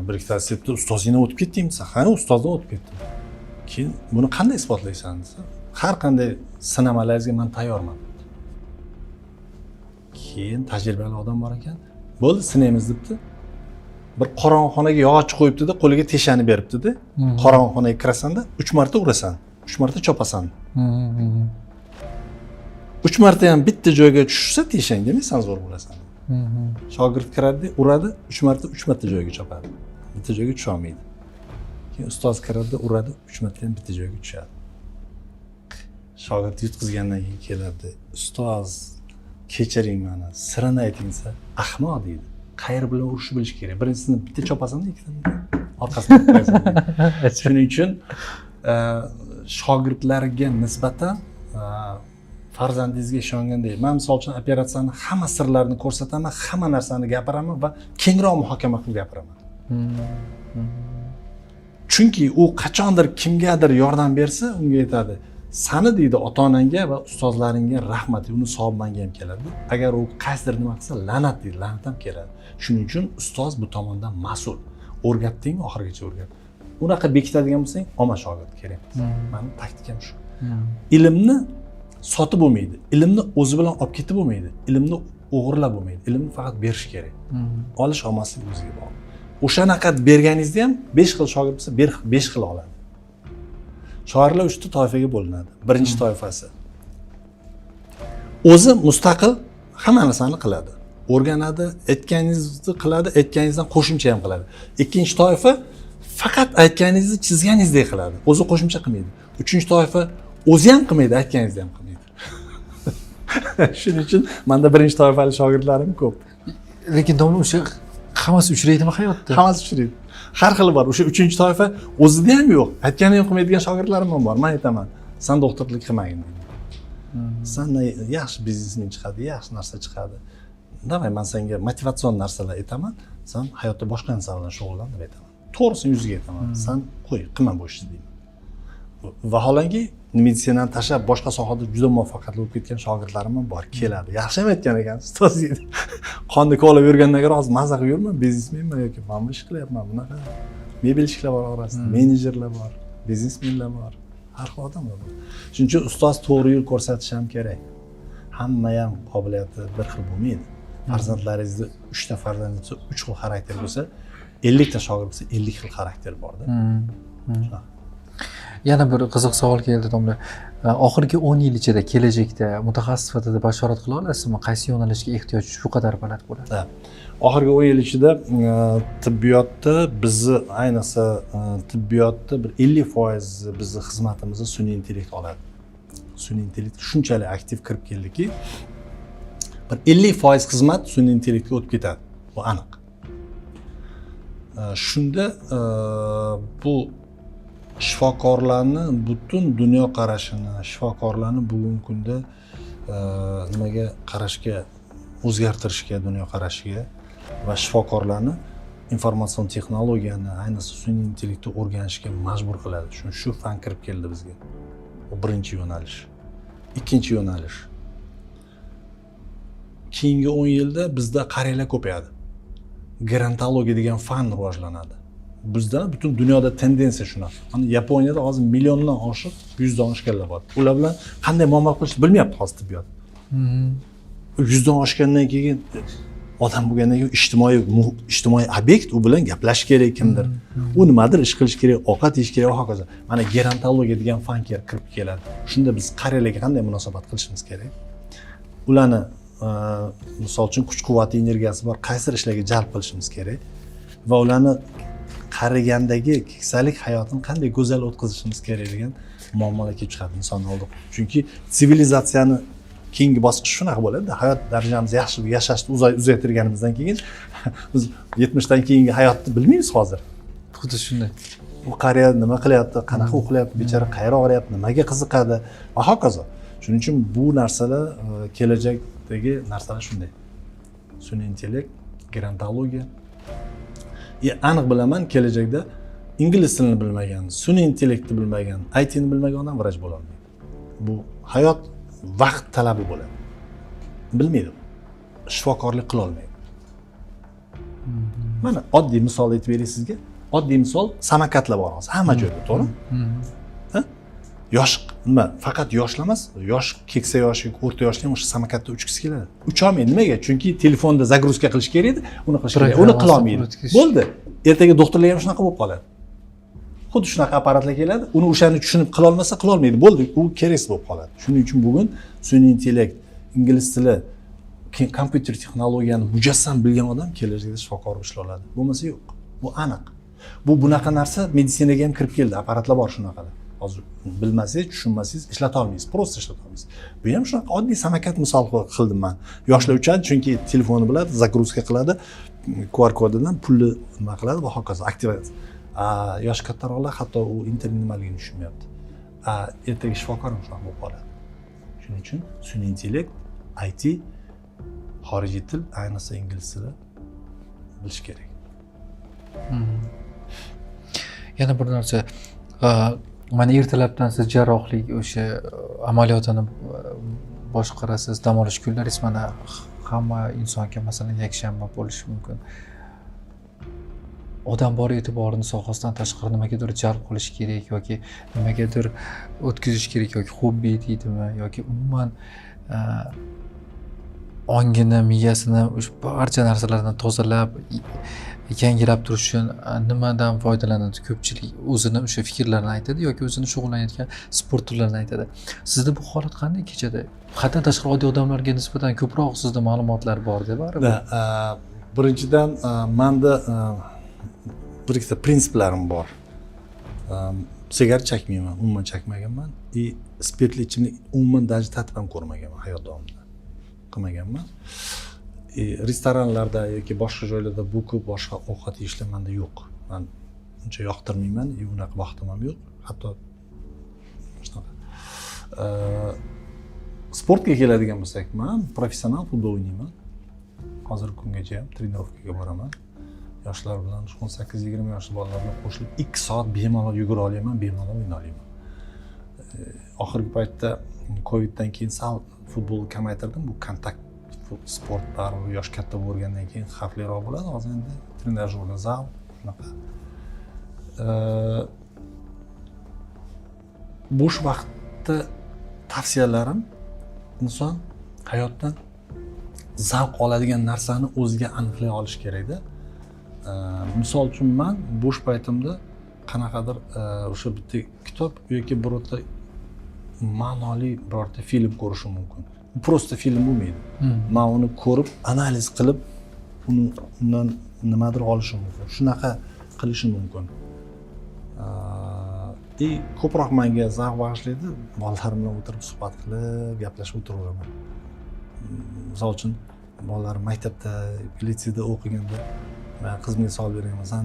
Bir ikkitasi debdi, ustozingdan o'tib ketdingmi desa, ha, ustozdan o'tib ketdim. Keyin buni qanday isbotlaysan desa, har qanday sinamalaringizga men tayyorman. Keyin tajribali odam bor ekan, bo'ldi sinaymiz debdi. Bir qorong'uxonaga yog'och qo'yibdi-da, qo'liga teshani beribdi-da. Qorong'uxonaga kirasan-da, 3 marta urasan, 3 marta chopasan. 3 marta ham bitta joyga tushsa teshang demaysan zo'r bo'lasan. Shogird kiradi, uradi, 3 marta joyiga chopadi. Bitta joyga tusha olmaydi. Keyin ustoz kiradi, uradi, 3 marta ham bitta joyga tushadi. Shogird yutqizgandan keyin keladi, ustoz kechiring meni, sirini ayting desa, ahmoq deydi. Qayer bilan urishni bilish kerak. Birinchisini bitta chopasan-da, ikkitasini orqasidan qo'yasan. Shuning uchun shogirdlarga nisbatan farzandingizga ishongandek, men misol uchun operatsiyani hamma sirlarini ko'rsataman, hamma narsani gapiraman va kengroq muhokama qilib gapiraman. Chunki u qachondir kimgadir yordam bersa, unga aytadi, sani deydi ota-onangga va ustozlaringga rahmat, uni savob menga ham keladi. Agar u qaysidir nima qilsa, la'nat deydi, la'nat ham keladi. Shuning uchun ustoz bu tomondan mas'ul. O'rgatding, oxirigacha o'rgat. Unaqa bekitadigan bo'lsang, olma shogird kerak. Mening taktikam shu. Ilmni sotib bo'lmaydi. Ilmni o'zi bilan olib ketib bo'lmaydi. Ilmni o'g'irlab bo'lmaydi. Ilmni faqat berish kerak. Olish olmaslik o'ziga bog'liq. O'shanaqa berganingizda ham 5 xil shogird bo'lsa, 5 xil oladi. Shoirlar 3 ta toifaga bo'linadi. Birinchi toifasi o'zi mustaqil hamma narsani qiladi. O'rganadi, aytganingizni qiladi, aytganingizdan qo'shimcha ham qiladi. Ikkinchi toifa faqat aytganingizni chizganingizdek qiladi. O'zi qo'shimcha qilmaydi. Uchinchi toifa o'zi ham qilmaydi, aytganingizni ham qilmaydi. Shuning uchun menda birinchi toifali shogirdlarim ko'p.
Lekin domla o'sha hammasi uchraydimi hayotda?
Hammasi uchraydi. Har xili bor. O'sha uchinchi toifa o'zida ham yo'q. Aytganini ham qilmaydigan shogirdlarim ham bor. Men aytaman, "Sen doktorlik qilmagin" deyman. Sendan yaxshi biznesmen chiqadi, yaxshi narsa chiqadi. Davay, men senga motivatsion narsalar aytaman. Sen hayotda boshqa narsa bilan shug'ullan deb aytaman. To'g'risini yuziga aytaman. Sen qo'y, qilma bu ishni deyman. Vaholanki meditsinani tashlab boshqa sohada juda muvaffaqiyatli bo'lib ketgan shogirdlarim ham bor, keladi. Yaxshi ham aytgan ekan, ustoz deydi. Qonni ko'lab yurgandan ko'ra hozir maza qilib yurman, biznesmenman yoki men bu ish qilyapman, bunaqa. Mebelchilar bor orasida, menejerlar bor, biznesmenlar bor, har xil odamlar bor. Shuning uchun ustoz to'g'ri yo'l ko'rsatish ham kerak. Hamma ham qobiliyati bir xil bo'lmaydi. Farzandlaringizda 3 ta farzand bo'lsa, 3 xil xarakter bo'lsa, 50 ta shogird bo'lsa, 50 xil xarakter borda.
Yana bir qiziq savol keldi domla. Oxirgi 10 yil ichida kelajakda mutaxassis sifatida bashorat qila olasizmi? Qaysi yo'nalishga ehtiyoj shu qadar baland bo'ladi?
Oxirgi 10 yil ichida tibbiyotda bizni ayniqsa tibbiyotda bir 50% bizni xizmatimizni sun'iy intellekt oladi. Sun'iy intellekt shunchalik aktiv kirib keldiki, bir 50% xizmat sun'iy intellektga o'tib ketadi. Bu aniq. Shunda bu shifokorlarni butun dunyo qarashini, shifokorlarni bugungi kunda nimaga qarashga, o'zgartirishga, dunyo qarashiga va shifokorlarni informatsion texnologiyani, ayniqsa sun'iy intellektni o'rganishga majbur qiladi. Shu fan kirib keldi bizga. Bu birinchi yo'nalish. Ikkinchi yo'nalish. Keyingi 10 yilda bizda qariyalar ko'payadi. Gerontologiya degan fan rivojlanadi. Bizda butun dunyoda tendensiya shunaqa. Mana Yaponiyada hozir milliondan oshiq, 100 dan oshganlar bor. Ular bilan qanday muomala qilishni bilmayapti hozir tibbiyot. 100 dan oshgandan keyin odam bo'lgandan keyin ijtimoiy obyekt, u bilan gaplashish kerak kimdir. U nimadir ish qilish kerak, ovqat yeyish kerak va hokazo. Mana gerontologiya degan fan kirib keladi. Shunda biz qariyalarga qanday munosabat qilishimiz kerak? Ularni misol uchun kuch-quvvati, energiyasi bor qaysi ishlarga jalb qilishimiz kerak va ularni qarigandagi keksalik hayotini qanday go'zal o'tkazishimiz kerak degan muammolar kelib chiqadi inson oldida. Chunki sivilizatsiyani keyingi bosqich shunaqa bo'ladi. Hayot darajamizni yaxshi yashashni uzaytirganimizdan keyin biz 70 dan keyingi hayotni bilmaymiz hozir.
Xuddi shunday.
U qariya nima qilyapti, qanaqa uxlayapti, bechora qayerga og'riyapti, nimaga qiziqadi va hokazo. Shuning uchun bu narsalar kelajakdagi narsalar shunday. Sun'iy intellekt, gerontologiya. Aniq bilaman, kelajakda ingliz tilini bilmagan, sun'iy intellektni bilmagan, ITni bilmagan odam vrach bo'la olmaydi. Bu hayot vaqt talabi bo'ladi. Bilmaydi. Shifokorlik qila olmaydi. Mana oddiy misol aytib beray sizga. Oddiy misol samokatlar bor hozir hamma joyda, to'g'rimi? Ha? Yosh nima? Faqat yoshlar emas, yosh, keksa yosh, o'rta yoshlar ham o'sha samokatda uchgisi keladi. Ucha olmaydi. Nimaga? Chunki telefonda zagruzka qilish kerak edi, uni qilish kerak. Uni qila olmaydi. Bo'ldi. Ertaga doktorlar ham shunaqa bo'lib qoladi. Xuddi shunaqa apparatlar keladi, uni o'shani tushunib qila olmasa qila olmaydi. Bo'ldi, u keraksiz bo'lib qoladi. Shuning uchun bugun sun'iy intellekt, ingliz tili, kompyuter texnologiyani mujassam bilgan odam kelajakda shifokor bo'la oladi. Bo'lmasa yo'q. Bu aniq. Bunaqa narsa meditsinaga ham kirib keldi. Apparatlar bor shunaqalar. Hozir bilmasangiz, tushunmasangiz ishlata olmaysiz, prosta ishlata olmaysiz. Bu ham shunaqa oddiy samokat misol qildim men. Yoshlar uchun chunki telefoni biladi, zagruzka qiladi, QR kodidan pulni nima qiladi va hokazo aktivatsiya. Yosh kattaroqlar hatto u internet nimaligini tushunmayapti. Ertaga shifokor ham shunaqa bo'lib qoladi. Shuning uchun sun'iy intellekt, IT, xorijiy til, ayniqsa ingliz tili bilish kerak.
Yana bir narsa, mana ertalabdan siz jarrohlik o'sha amaliyotini boshqarasiz, dam olish kunlaringiz mana hamma insonga masalan yakshanba bo'lishi mumkin. Odam bor e'tiborini sohasidan tashqari nimagadir jalb qilish kerak yoki nimagadir o'tkazish kerak yoki hobbi deydimi yoki umuman ongini, miyasini o'sha barcha narsalardan tozalab, yangilab turish uchun nimadan foydalanadi? Ko'pchilik o'zini o'sha fikrlarini aytadi yoki o'zini shug'ullanayotgan sport turlarini aytadi. Sizda bu holat qanday kechadi? Haddan tashqari oddiy odamlarga nisbatan ko'proq sizda ma'lumotlar bor deb baribir.
Birinchidan menda bir ikkita prinsiplarim bor. Sigaret chekmayman, umuman chekmaganman. Spirtli ichimlik umuman даже tatib ham ko'rmaganman hayot davomida. Qilmaganman. Restoranlarda yoki boshqa joylarda bu ko'p boshqa ovqat yeyishlar menda yo'q. Men uncha yoqtirmayman, unaqa vaqtim ham yo'q. Hatto shunaqa. Sportga keladigan bo'lsak, men professional futbol o'ynayman. Hozirgi kungacha ham trenirovkaga boraman. Yoshlar bilan 18-20 yoshli bolalar bilan qo'shilib 2 soat bemalol yugura olaman, bemalol o'ynay olaman. Oxirgi paytda Coviddan keyin sal futbolni kamaytirdim. Bu kontakt sport baribir yosh katta bo'lgandan keyin xavfliroq bo'ladi. Hozir endi trenajyorlar, zal shunaqa. Bo'sh vaqtda tavsiyalarim inson hayotdan zavq oladigan narsani o'ziga aniqlay olish kerakda. Misol uchun men bo'sh paytimda qanaqadir o'sha bitta kitob yoki birorta ma'noli birorta film ko'rishim mumkin. Prosta film bo'lmaydi. Men uni ko'rib, analiz qilib, undan nimadir olishim mumkin. Shunaqa qilishim mumkin. Ko'proq menga zavq bag'ishlaydi. Bolalarim bilan o'tirib suhbat qilib, gaplashib o'tiraveraman. Misol uchun bolalarim maktabda, litseyda o'qiganda men qizimga savol beraman, "Sen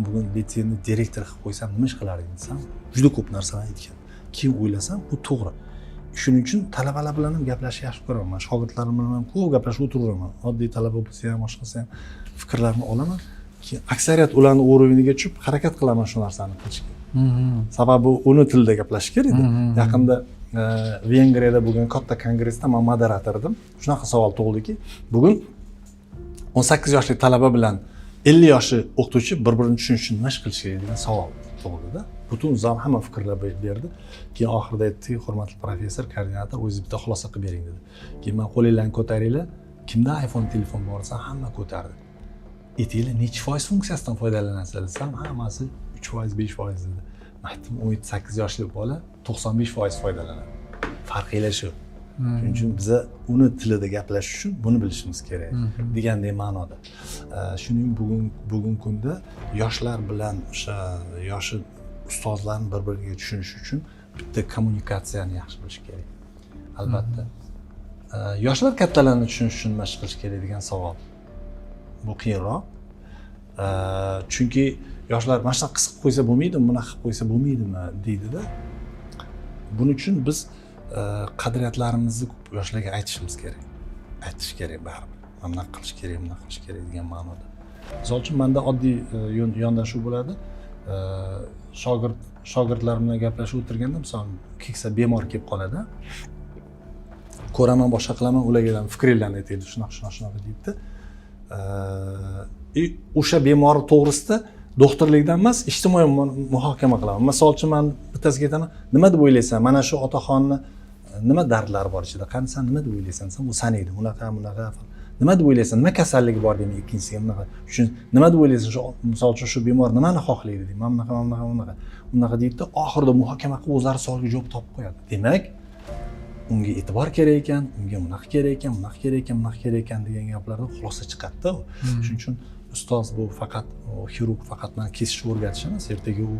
bugun litseyni direktor qilib qo'ysam nima ish qilarding?" desam, juda ko'p narsalarni aytgan. Keyin o'ylasam, bu to'g'ri. Shuning uchun talabalar bilan ham gaplashishni yaxshi ko'raman. Shogirdlarim bilan ham ko'p gaplashib o'tiraveraman. Oddiy talaba bo'lsa ham, boshqasi ham fikrlarini olaman. Keyin aksariyat ularning o'rniga tushib harakat qilaman shu narsani qilishga. Sababi uni tilida gaplashish kerak edi. Yaqinda Vengriyada bo'lgan katta kongressda men moderator edim. Shunaqa savol tug'ildiki, bugun 18 yoshli talaba bilan 50 yoshli o'qituvchi bir-birini tushunish uchun nima ish qilish kerak degan savol tug'ildi-da. Butun zal hamma fikrlab berdi. Keyin oxirida aytdi, hurmatli professor, koordinator, o'zingiz bitta xulosa qilib bering dedi. Keyin men qo'linglarni ko'taringlar, kimda iPhone telefon bo'lsa hamma ko'tardi. Aytinglar necha foiz funksiyasidan foydalanasizlar desam, hammasi 3%, 5% dedi. Men aytdim 17-8 yoshli bola 95% foydalanadi. Farqilar shu. Shuning uchun biza uni tilida gaplash uchun buni bilishimiz kerak degandek ma'noda. Shuning bugungi kunda yoshlar bilan o'sha yoshi ustozlarni bir-biriga tushunish uchun bitta kommunikatsiyani yaxshi bilish kerak. Albatta. Yoshlar kattalarni tushunish uchun nima qilish kerak degan savol. Bu qiyinroq. Chunki yoshlar mana shunaqa qilib qo'ysa bo'lmaydimi, bunaqa qilib qo'ysa bo'lmaydimi deydi-da. Buning uchun biz qadriyatlarimizni yoshlarga aytishimiz kerak. Aytish kerak baribir. Mana bunaqa qilish kerak, bunaqa qilish kerak degan ma'noda. Misol uchun menda oddiy yondashuv bo'ladi. Shogirdlar bilan gaplashib o'tirganda, misol keksa bemor kelib qoladi. Ko'raman, boshqa qilaman, ularga fikringizni aytaylik, shunaqa deydi. O'sha bemor to'g'risida doktorlikdan emas, ijtimoiy muhokama qilaman. Misol uchun men bittasiga aytaman, nima deb o'ylaysan? Mana shu otaxonni nima dardlari bor ichida? Qani sen nima deb o'ylaysan? Sen u sanaydi, bunaqa. Nima deb o'ylaysan? Nima kasalligi bor deyman ikkinchisiga bunaqa. Shu nima deb o'ylaysan? Shu misol uchun shu bemor nimani xohlaydi deyman. Bunaqa. Unaqa deydi-da, oxirida muhokama qilib o'zlari savoliga javob topib qo'yadi. Demak, unga e'tibor kerak ekan, unga bunaqa kerak ekan degan gaplardan xulosa chiqadi-da. Shuning uchun ustoz bu faqat xirurg faqat mana kesishni o'rgatish emas, ertaga u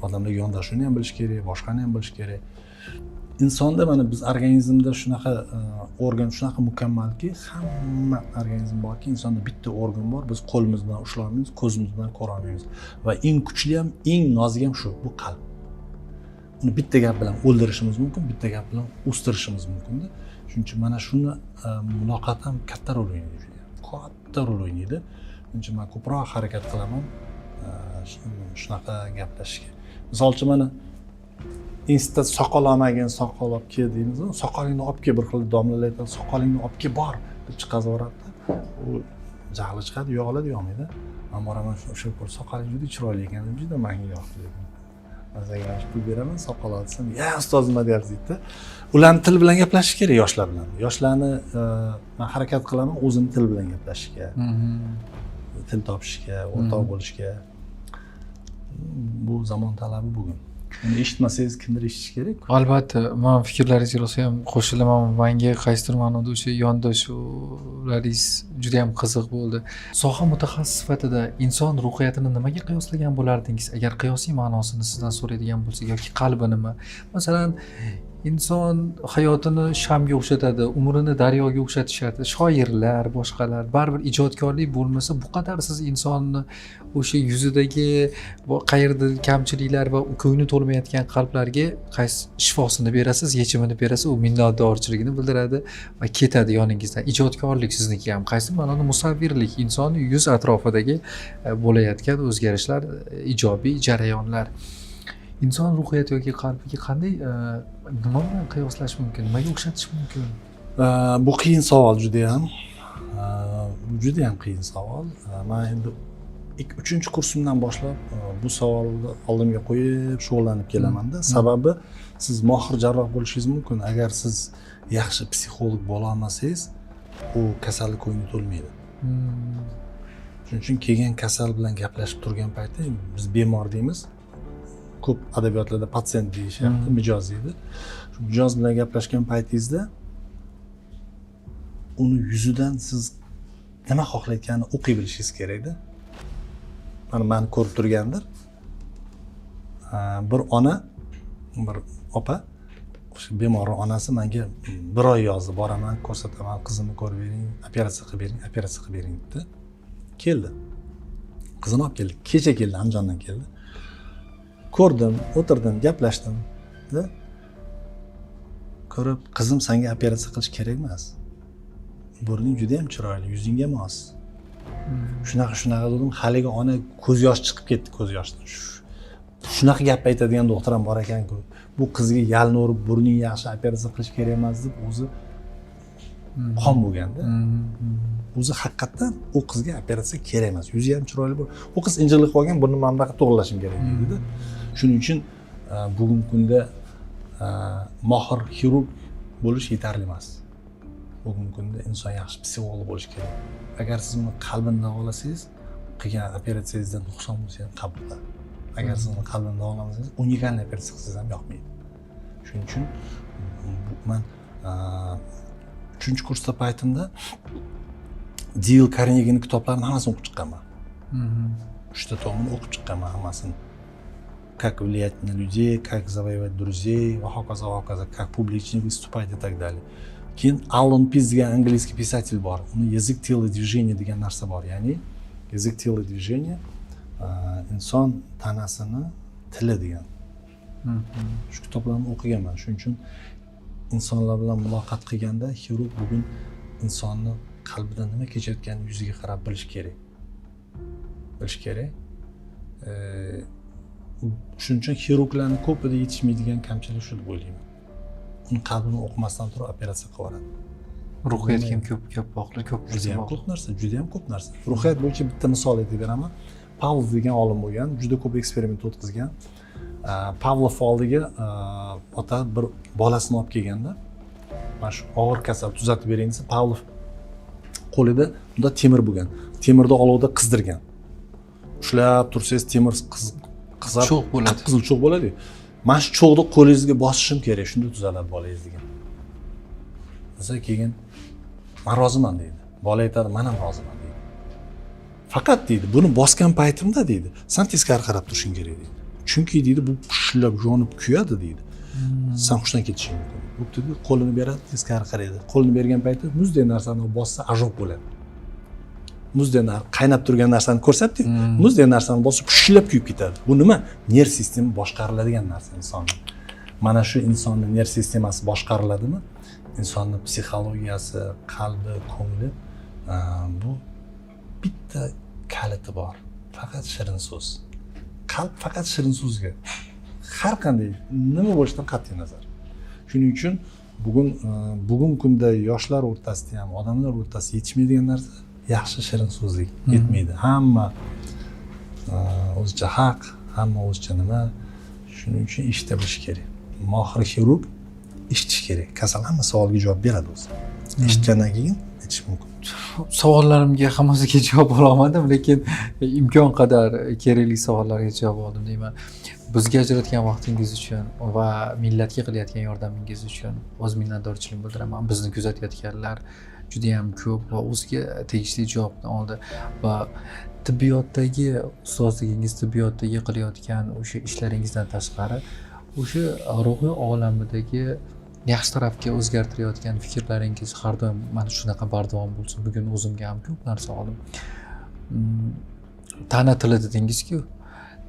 odamlarga yondashuvni ham bilish kerak, boshqani ham bilish kerak. Insonda mana biz organizmda shunaqa organ shunaqa mukammalki, hamma organizm borki, insonda bitta organ bor, biz qo'limiz bilan ushlay olmaymiz, ko'zimiz bilan ko'ra olmaymiz. Va eng kuchli ham, eng nozik ham shu, bu qalb. Uni bitta gap bilan o'ldirishimiz mumkin, bitta gap bilan o'stirishimiz mumkin-da. Shuning uchun mana shuni muloqot ham katta rol o'ynaydi. Katta rol o'ynaydi. Shuning uchun men ko'proq harakat qilaman shunaqa gaplashishga. Misol uchun mana Insta soqol olmagin, soqol olib kel deymiz. Soqolingni olib kel, bir xil domlalar aytadi, soqolingni olib kel bor deb chiqazib yuboradi. U jahli chiqadi, yo'qoladi, yo'qmaydi. Men boraman o'sha pul soqoling juda chiroyli ekan, juda menga yoqdi dedim. Masalan, pul beraman, soqol olsam, "Ya ustoz nima deyapsiz?" deydi. Ularni til bilan gaplashish kerak yoshlar bilan. Yoshlarni men harakat qilaman o'zim til bilan gaplashishga. Til topishga, o'rtoq bo'lishga. Bu zamon talabi bugun. Uni eshitmasangiz kimdir eshitish kerak.
Albatta, men fikrlaringizga rosa ham qo'shilaman. Menga qaysidir ma'noda o'sha yondashuvlaringiz juda ham qiziq bo'ldi. Soha mutaxassis sifatida inson ruhiyatini nimaga qiyoslagan bo'lardingiz? Agar qiyosiy ma'nosini sizdan so'raydigan bo'lsak yoki qalbinimi? Masalan, inson hayotini shamga o'xshatadi, umrini daryoga o'xshatishadi. Shoirlar, boshqalar, baribir ijodkorlik bo'lmasa, bu qadar siz insonni o'sha yuzidagi qayerda kamchiliklar va ko'ngli to'lmayotgan qalblarga qaysi shifosini berasiz, yechimini berasiz, u minnatdorchiligini bildiradi va ketadi yoningizdan. Ijodkorlik sizniki ham qaysi ma'noda musavvirlik, inson yuz atrofidagi bo'layotgan o'zgarishlar, ijobiy jarayonlar. Inson ruhiyati yoki qalbiga qanday nima bilan qiyoslash mumkin? Nimaga o'xshatish mumkin?
Bu qiyin savol juda ham. Bu juda ham qiyin savol. Men endi 3-chi kursimdan boshlab bu savolni oldimga qo'yib shug'ullanib kelaman-da. Sababi siz mohir jarroh bo'lishingiz mumkin. Agar siz yaxshi psixolog bo'la olmasangiz, u kasallik ko'ngli to'lmaydi. Shuning uchun kelgan kasal bilan gaplashib turgan paytda biz bemor deymiz. Ko'p adabiyotlarda patsient deyishyapti, mijoz deydi. Shu mijoz bilan gaplashgan paytingizda uni yuzidan siz nima xohlayotganini o'qiy bilishingiz kerak-da. Mana meni ko'rib turgandir. Bir ona, bir opa, o'sha bemorning onasi menga bir oy yozdi, boraman, ko'rsataman, qizimni ko'rib bering, operatsiya qilib bering debdi. Keldi. Qizini olib keldi. Kecha keldi, Andijondan keldi. Ko'rdim, o'tirdim, gaplashdim. Ko'rib, qizim senga operatsiya qilish kerak emas. Burning juda ham chiroyli, yuzingga mos. Shunaqa dedim, haligi ona ko'z yosh chiqib ketdi, ko'z yoshdan. Shunaqa gap aytadigan doktor ham bor ekan-ku. Bu qizga yalni urib, burning yaxshi operatsiya qilish kerak emas deb o'zi qon bo'lganda. O'zi haqiqatan u qizga operatsiya kerak emas. Yuzi ham chiroyli bo'l. U qiz injiqlik qilgan, buni men bunaqa to'g'rilashim kerak dedi. Shuning uchun bugungi kunda mohir xirurg bo'lish yetarli emas. bugungi kunda inson yaxshi psixolog bo'lishi kerak. Agar siz uni qalbini davolasangiz, qilgan operatsiyangizda nuqson bo'lsa ham qabul qiladi. Agar siz uni qalbini davolamasangiz, unikal operatsiya qilsangiz ham yoqmaydi. Shuning uchun men 3-kursda paytimda Deyl Karnegining kitoblarini hammasini o'qib chiqqanman. 3 tomini o'qib chiqqanman hammasini. Как влиять на людей, как завоевать друзей, va hokazo, как публично выступать и так далее. Keyin Аллен Пис degan angliyskiy писатель bor. Uni язык тела движения degan narsa bor. Ya'ni язык тела движения inson tanasini tili degan. Shu kitoblarni o'qiganman. Shuning uchun insonlar bilan muloqot qilganda xirurg bugun insonni qalbida nima kechayotganini yuziga qarab bilish kerak. Shuning uchun xirurglarning ko'pida yetishmaydigan kamchilik shu deb o'ylayman. Uni qalbini o'qimasdan turib operatsiya qilib
ruhiyatga ham ko'p bog'liq, ko'p
juda ham ko'p narsa. Ruhiyat bo'yicha bitta misol aytib beraman. Pavlov degan olim bo'lgan, juda ko'p eksperiment o'tkazgan. Pavlov oldiga ota bir bolasini olib kelganda, mana shu og'ir kasal tuzatib bering desa, Pavlov qo'lida unda temir bo'lgan. Temirni olovda qizdirgan. Ushlab tursangiz temir qizarib
cho'g' bo'ladi.
Qizil cho'g' bo'ladi. Mana shu cho'g'ni qo'lingizga bosishim kerak, shunda tuzaladi bolangiz degan. Desa keyin men roziman deydi. Bola aytadi, men ham roziman deydi. Faqat deydi, buni bosgan paytimda deydi, sen teskari qarab turishing kerak deydi. Chunki deydi, bu pishillab yonib kuyadi deydi. Sen hushdan ketishing mumkin. Bu dedi, qo'lini beradi, teskari qaraydi. Qo'lini bergan paytda muzdek narsani bossa ajab bo'ladi. Muzdek qaynab turgan narsani ko'rsatdik, muzdek narsani bosib pishillab kuyib ketadi. Bu nima? Nerv sistemi boshqariladigan narsa insonning. Mana shu insonning nerv sistemasi boshqariladimi? Insonning psixologiyasi, qalbi, ko'ngli bu bitta kaliti bor. Faqat shirin so'z. Qalb faqat shirin so'zga. Har qanday nima bo'lishidan qat'iy nazar. Shuning uchun bugungi kunda yoshlar o'rtasida ham, odamlar o'rtasida yetishmaydigan narsa yaxshi shirin so'zlik yetmaydi. Hamma o'zicha haq, hamma o'zicha nima. Shuning uchun eshita bilish kerak. Mohir xirurg eshitish kerak. Kasal hamma savolga javob beradi o'zi. Eshitgandan keyin aytish mumkin.
Savollarimga hammasiga javob ola olmadim, lekin imkon qadar kerakli savollarga javob oldim deyman. Bizga ajratgan vaqtingiz uchun va millatga qilayotgan yordamingiz uchun o'z minnatdorchilik bildiraman. Bizni kuzatayotganlar juda ham ko'p va o'ziga tegishli javobni oldi va tibbiyotdagi ustozligingiz, tibbiyotdagi qilayotgan o'sha ishlaringizdan tashqari o'sha ruhiy olamidagi yaxshi tarafga o'zgartirayotgan fikrlaringiz har doim mana shunaqa bardavom bo'lsin. Bugun o'zimga ham ko'p narsa oldim. Tana tili dedingiz-ku.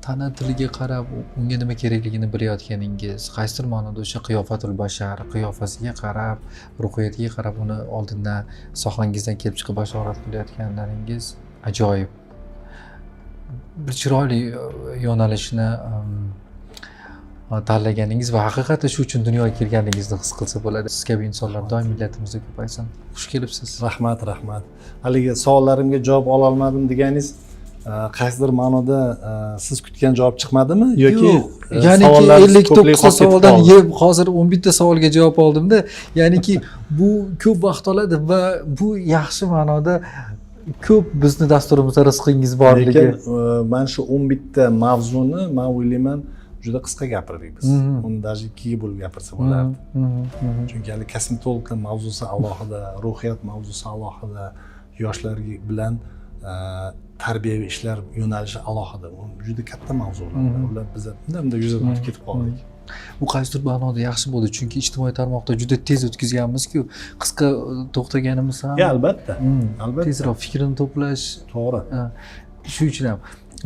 Tana tiliga qarab unga nima kerakligini bilayotganingiz, qaysidir ma'noda o'sha qiyofatul bashar, qiyofasiga qarab, ruhiyatiga qarab uni oldindan sohangizdan kelib chiqib bashorat qilayotganlaringiz ajoyib. Bir chiroyli yo'nalishni tanlaganingiz va haqiqatda shu uchun dunyoga kelganingizni his qilsa bo'ladi. Siz kabi insonlar doim millatimizga ko'paysin. Xush kelibsiz.
Rahmat. Haligi savollarimga javob ola olmadim deganingiz qaysidir ma'noda siz kutgan javob chiqmadimi yoki
ya'niki 59 savoldan hozir 11 ta savolga javob oldimda, ya'niki bu ko'p vaqt oladi va bu yaxshi ma'noda ko'p bizni dasturimizda rizqingiz borligi.
Lekin mana shu 11 ta mavzuni men o'ylayman juda qisqa gapirdik biz. Uni даже 2 ga bo'lib gapirsa bo'lardi. Chunki hali kosmetologlar mavzusi alohida, ruhiyat mavzusi alohida, yoshlar bilan tarbiyaviy ishlar yo'nalishi alohida. U juda katta mavzular. Ular biz bunday yuzadan o'tib ketib qoldik.
Bu qaysidir ma'noda yaxshi bo'ldi, chunki ijtimoiy tarmoqda juda tez o'tkazganmiz-ku, qisqa to'xtaganimiz ham.
Albatta.
Tezroq fikrini to'plash
to'g'ri.
Shu uchun ham.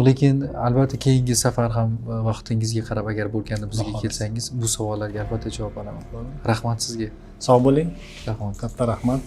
Lekin albatta keyingi safar ham vaqtingizga qarab agar bo'lganda bizga kelsangiz, bu savollarga albatta javob olaman. Rahmat sizga.
Sog' bo'ling.
Rahmat.
Katta rahmat.